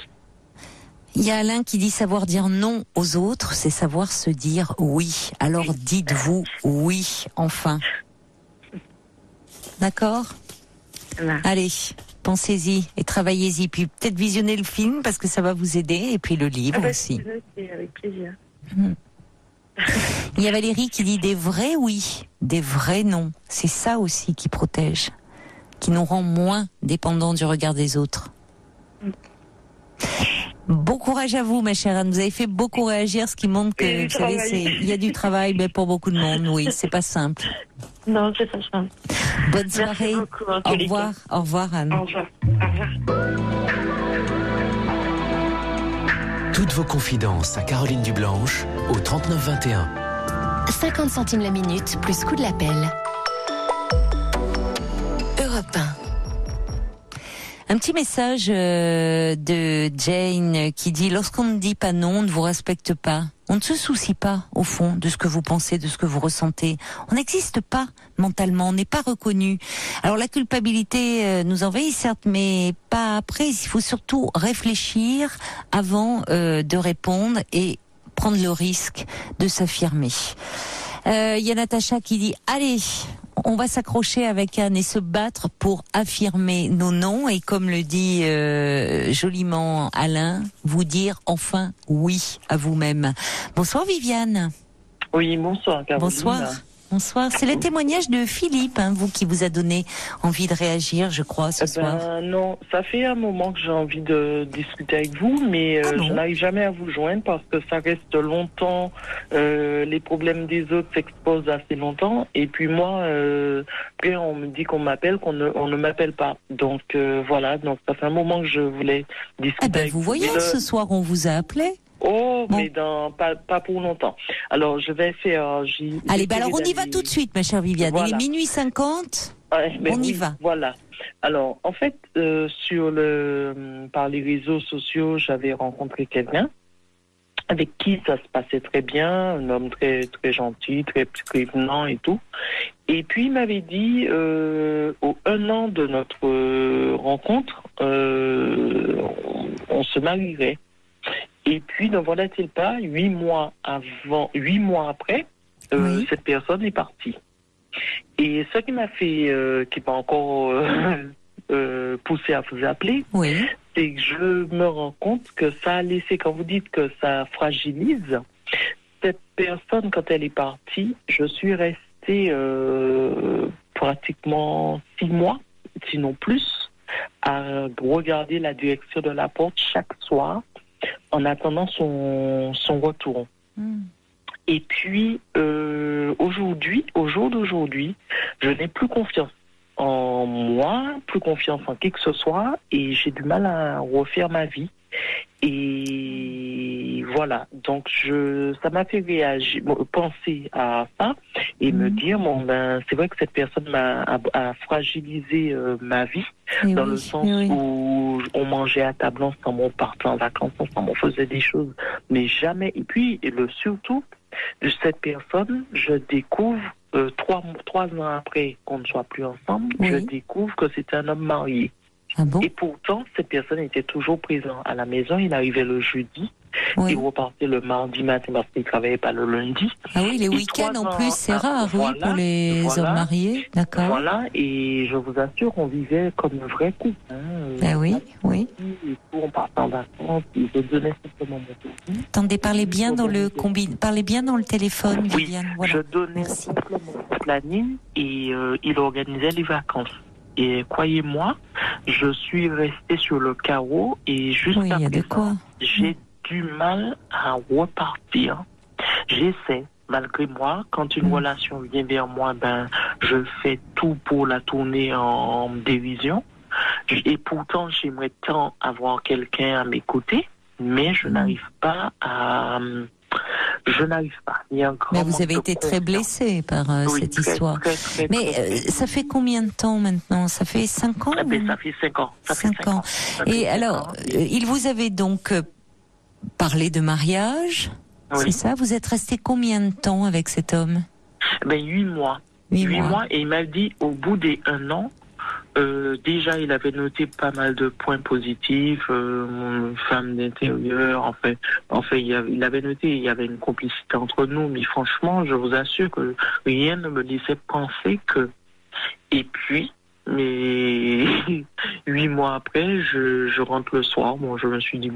Il y a Alain qui dit savoir dire non aux autres, c'est savoir se dire oui. Alors dites-vous oui, enfin. D'accord ? Allez, pensez-y et travaillez-y. Puis peut-être visionnez le film parce que ça va vous aider. Et puis le livre aussi. C'est avec plaisir. Il y a Valérie qui dit des vrais oui, des vrais non. C'est ça aussi qui protège, qui nous rend moins dépendants du regard des autres. Bon courage à vous, ma chère Anne. Vous avez fait beaucoup réagir, ce qui montre que, vous savez, il y a du travail, mais pour beaucoup de monde, oui, c'est pas simple. Non, c'est pas simple. Bonne soirée. Beaucoup, au revoir. Au revoir, Anne. Au revoir. Au revoir. Toutes vos confidences à Caroline Dublanche au 39 21. 50 centimes la minute, plus coût de l'appel. Europe 1. Un petit message de Jane qui dit: lorsqu'on ne dit pas non, on ne vous respecte pas. On ne se soucie pas, au fond, de ce que vous pensez, de ce que vous ressentez. On n'existe pas mentalement, on n'est pas reconnu. Alors la culpabilité nous envahit, certes, mais pas après. Il faut surtout réfléchir avant de répondre et prendre le risque de s'affirmer. Il y a Natacha qui dit: allez, on va s'accrocher avec Anne et se battre pour affirmer nos noms et, comme le dit joliment Alain, vous dire enfin oui à vous-même. Bonsoir Viviane. Oui, bonsoir Caroline. Bonsoir. Bonsoir. C'est le témoignage de Philippe, vous, qui vous a donné envie de réagir, je crois, ce soir. Non, ça fait un moment que j'ai envie de discuter avec vous, mais je n'arrive jamais à vous joindre parce que ça reste longtemps. Les problèmes des autres s'exposent assez longtemps. Et puis moi, après on me dit qu'on m'appelle, on ne m'appelle pas. Donc voilà, donc ça fait un moment que je voulais discuter avec vous. Vous voyez, ce soir, on vous a appelé. Oh, bon. Mais pas pour longtemps. Alors, je vais faire... Allez, alors on y va tout de suite, ma chère Viviane. Voilà. Il est minuit 50, on y va. Voilà. Alors, en fait, par les réseaux sociaux, j'avais rencontré quelqu'un avec qui ça se passait très bien, un homme très, très gentil, très prévenant et tout. Et puis, il m'avait dit, au 1 an de notre rencontre, on se marierait. Et puis, ne voilà-t-il pas, 8 mois après, cette personne est partie. Et ce qui m'a fait, qui m'a encore poussé à vous appeler, c'est que je me rends compte que ça a laissé, quand vous dites que ça fragilise, cette personne, quand elle est partie, je suis restée pratiquement 6 mois, sinon plus, à regarder la direction de la porte chaque soir, en attendant son retour. Et puis, au jour d'aujourd'hui, je n'ai plus confiance en moi, plus confiance en qui que ce soit, et j'ai du mal à refaire ma vie. Et voilà, donc ça m'a fait réagir, penser à ça et me dire, c'est vrai que cette personne a fragilisé ma vie, dans le sens où on mangeait à table ensemble, on partait en vacances ensemble, on faisait des choses, mais jamais. Et puis, surtout, de cette personne, je découvre, 3 ans après qu'on ne soit plus ensemble, je découvre que c'est un homme marié. Ah bon? Et pourtant, cette personne était toujours présente à la maison. Il arrivait le jeudi, il repartait le mardi matin parce qu'il ne travaillait pas le lundi. Ah oui, les week-ends en plus, c'est rare, pour les hommes mariés, d'accord. Voilà, et je vous assure, on vivait comme un vrai couple. Oui. Et tout, on partait en vacances, je donnais simplement mon petit. Attendez, parlez bien dans le téléphone, Viviane. Voilà. Je donnais simplement mon planning et il organisait les vacances. Et croyez-moi, je suis restée sur le carreau et jusqu'à présent, j'ai du mal à repartir. J'essaie, malgré moi, quand une relation vient vers moi, je fais tout pour la tourner en dérision. Et pourtant, j'aimerais tant avoir quelqu'un à mes côtés, mais je n'arrive pas à... Il y a un grand Mais vous avez été très blessée par cette histoire. Très, mais ça fait combien de temps maintenant? Ça fait 5 ans? Ça fait 5 ans. 5 ans. Et alors, il vous avait donc parlé de mariage, c'est ça? Vous êtes resté combien de temps avec cet homme? 8 mois. 8 mois. Et il m'a dit, au bout des 1 an, déjà, il avait noté pas mal de points positifs, femme d'intérieur, enfin, il avait noté, il y avait une complicité entre nous, mais franchement, je vous assure que rien ne me laissait penser que... Et puis, mais 8 mois après, je rentre le soir, je me suis dit,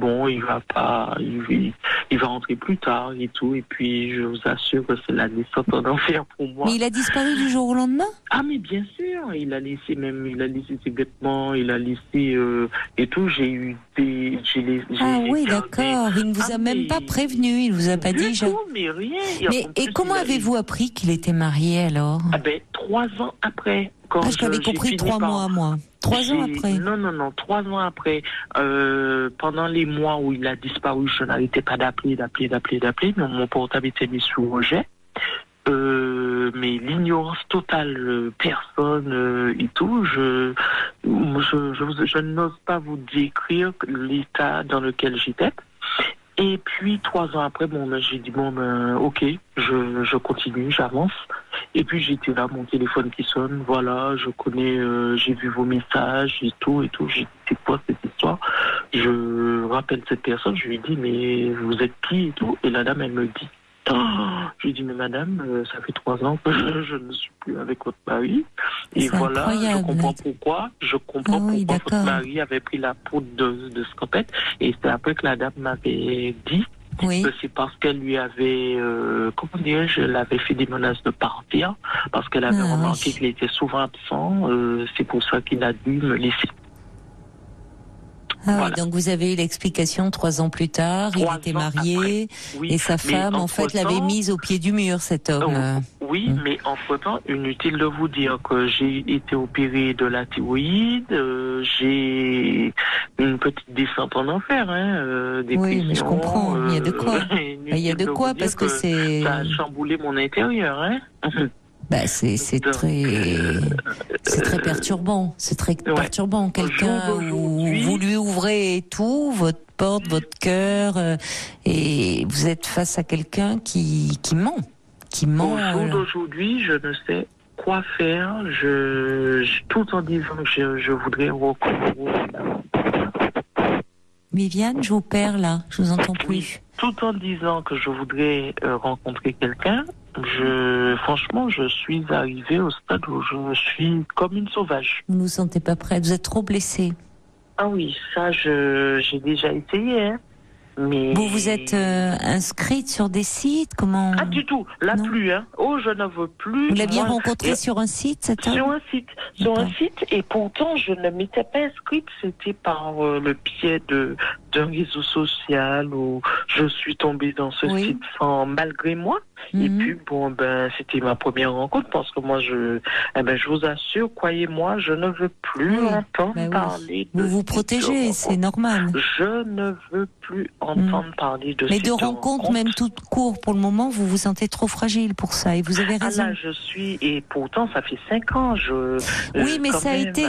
il va rentrer plus tard et tout, et puis je vous assure que c'est la descente en enfer pour moi. Mais il a disparu du jour au lendemain? Ah, mais bien sûr, Il a laissé ses vêtements, il a laissé et tout. J'ai eu des, oui, d'accord. Il ne vous a même pas prévenu. Il vous a pas dit. Tout, mais rien. Et comment avez-vous appris qu'il était marié alors? 3 ans après. Je t'avais compris 3 mois, moi. 3 ans après. Non, 3 ans après. Pendant les mois où il a disparu, je n'arrêtais pas d'appeler. Mais mon portable était mis sous rejet. Mais l'ignorance totale, personne et tout, je n'ose pas vous décrire l'état dans lequel j'étais. Et puis 3 ans après, j'ai dit ok, je continue, j'avance. Et puis j'étais là, mon téléphone qui sonne, voilà, je connais, j'ai vu vos messages et tout. J'ai dit, c'est quoi cette histoire? Je rappelle cette personne, je lui dis, mais vous êtes qui et tout? Et la dame, elle me dit, je lui dis, mais madame, ça fait 3 ans que je ne suis plus avec votre mari. Et voilà, incroyable. Je comprends pourquoi votre mari avait pris la poudre de scopette. Et c'est après que la dame m'avait dit que c'est parce qu'elle lui avait, elle avait fait des menaces de partir, parce qu'elle avait remarqué qu'il était souvent absent. C'est pour ça qu'il a dû me laisser. Voilà. Oui, donc vous avez eu l'explication 3 ans plus tard, il était marié, et sa femme, en fait, l'avait mise au pied du mur, cet homme. Mais entre-temps, inutile de vous dire que j'ai été opéré de la thyroïde, j'ai une petite descente en enfer, des oui, mais je comprends, il y a de quoi. Il y a de quoi, parce que c'est... Ça a chamboulé mon intérieur, c'est très perturbant. C'est très perturbant. Quelqu'un où vous lui ouvrez tout, votre porte, votre cœur, et vous êtes face à quelqu'un qui ment. Au jour d'aujourd'hui, je ne sais quoi faire. Tout en disant que je voudrais recourir. Viviane, je vous perds là. Je vous entends plus. Tout en disant que je voudrais rencontrer quelqu'un. Franchement, je suis arrivée au stade où je suis comme une sauvage. Vous ne vous sentez pas prête, vous êtes trop blessée. Ah oui, ça, j'ai déjà essayé, mais... Vous êtes inscrite sur des sites, comment? Ah, du tout, là plus, Oh, je ne veux plus. Vous l'aviez rencontré sur un site, cet homme? Sur un site, et pourtant, je ne m'étais pas inscrite, c'était par le biais d'un réseau social où je suis tombée dans ce site malgré moi. Et puis, c'était ma première rencontre parce que moi, je vous assure, croyez-moi, je ne veux plus entendre parler de... Vous vous protégez, c'est normal. Je ne veux plus entendre parler de... Mais de rencontres, même toutes court, pour le moment, vous vous sentez trop fragile pour ça, et vous avez raison. Ah là, je suis... Et pourtant, ça fait 5 ans, oui, mais ça a été...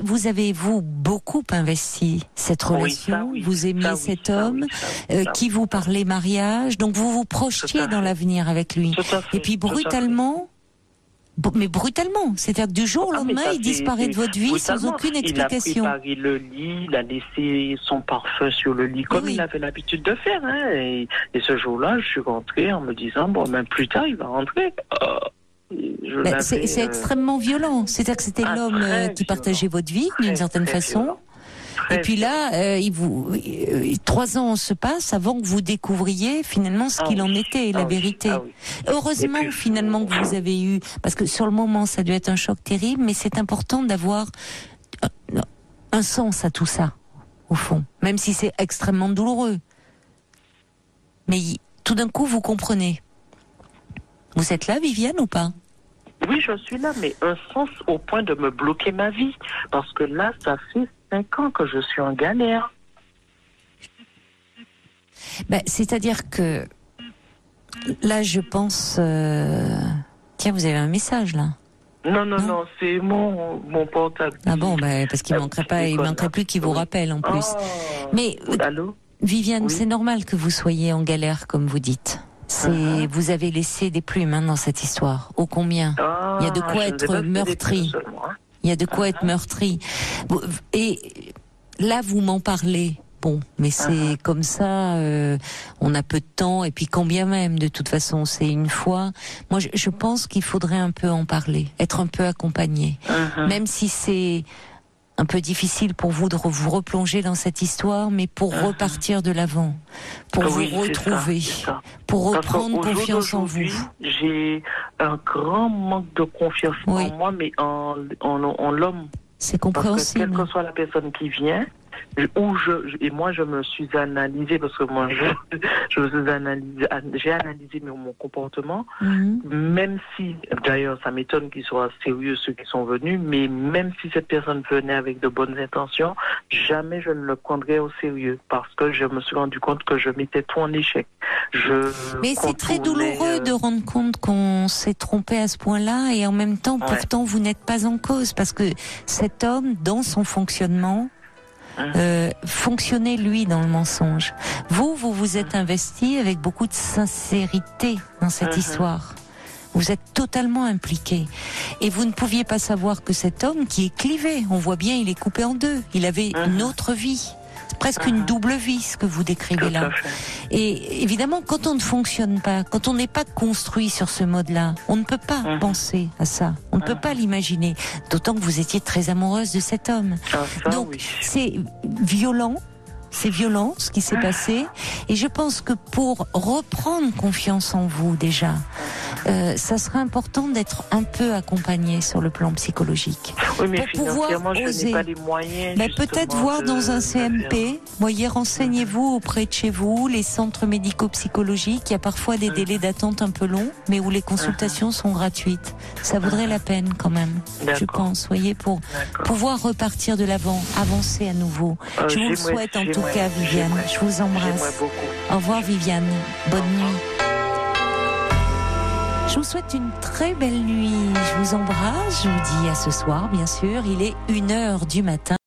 Vous avez, beaucoup investi cette relation, vous aimiez cet homme, qui vous parlait mariage, donc vous vous projetiez dans l'avenir avec lui. Et puis brutalement, c'est-à-dire que du jour au lendemain, il disparaît de votre vie sans aucune explication. Il a préparé le lit, il a laissé son parfum sur le lit comme il avait l'habitude de faire. Et ce jour-là, je suis rentrée en me disant, même plus tard, il va rentrer. C'est extrêmement violent. C'est-à-dire que c'était l'homme qui partageait votre vie d'une certaine façon. Et puis là, 3 ans se passent avant que vous découvriez finalement ce qu'il en était, la vérité. Heureusement puis, finalement que vous avez eu, parce que sur le moment ça a dû être un choc terrible, mais c'est important d'avoir un sens à tout ça, au fond, même si c'est extrêmement douloureux. Mais tout d'un coup, vous comprenez. Vous êtes là, Viviane, ou pas? Oui, je suis là, mais un sens au point de me bloquer ma vie, parce que là, ça fait 5 ans que je suis en galère. C'est-à-dire que là, je pense... Tiens, vous avez un message, là? Non, c'est mon portable. Ah bon, parce qu'il manquerait plus qu'il vous rappelle, en plus. Mais, allô? Viviane, c'est normal que vous soyez en galère, comme vous dites. Vous avez laissé des plumes dans cette histoire. Ô combien. Il y a de quoi être meurtri. Il y a de quoi être meurtri. Et là, vous m'en parlez. Bon, mais c'est comme ça, on a peu de temps, et puis quand bien même, de toute façon, c'est une fois. Moi, je pense qu'il faudrait un peu en parler, être un peu accompagné. Même si c'est un peu difficile pour vous de vous replonger dans cette histoire, mais pour repartir de l'avant, pour vous retrouver, c'est ça. Pour reprendre confiance en vous. J'ai un grand manque de confiance en moi, mais en l'homme. C'est compréhensible. Parce que quelle que soit la personne qui vient, moi je me suis analysée, parce que moi j'ai analysé mon comportement, même si, d'ailleurs ça m'étonne qu'ils soient sérieux ceux qui sont venus, mais même si cette personne venait avec de bonnes intentions, jamais je ne le prendrais au sérieux, parce que je me suis rendu compte que je mettais tout en échec. Mais c'est très douloureux de rendre compte qu'on s'est trompé à ce point-là, et en même temps, pourtant vous n'êtes pas en cause, parce que cet homme, dans son fonctionnement, fonctionnez lui dans le mensonge. Vous vous êtes investi avec beaucoup de sincérité dans cette histoire. Vous êtes totalement impliqué. Et vous ne pouviez pas savoir que cet homme qui est clivé, on voit bien, il est coupé en deux. Il avait une autre vie. C'est presque une double vie, ce que vous décrivez là. Et évidemment, quand on ne fonctionne pas, quand on n'est pas construit sur ce mode-là, on ne peut pas penser à ça. On ne peut pas l'imaginer. D'autant que vous étiez très amoureuse de cet homme. Donc, c'est violent. C'est violent ce qui s'est passé, et je pense que pour reprendre confiance en vous déjà, ça serait important d'être un peu accompagné sur le plan psychologique. Oui, mais pour pouvoir je oser. n'ai pas les moyens. Mais peut-être voir dans un CMP, voyez, renseignez-vous auprès de chez vous, les centres médico-psychologiques. Il y a parfois des délais d'attente un peu longs, mais où les consultations sont gratuites. Ça vaudrait la peine quand même, je pense, voyez, pour pouvoir repartir de l'avant, avancer à nouveau. Je vous le souhaite en tout cas, Viviane. Je vous embrasse. Au revoir, Viviane. Bonne nuit. Je vous souhaite une très belle nuit. Je vous embrasse. Je vous dis à ce soir, bien sûr. Il est 1h du matin.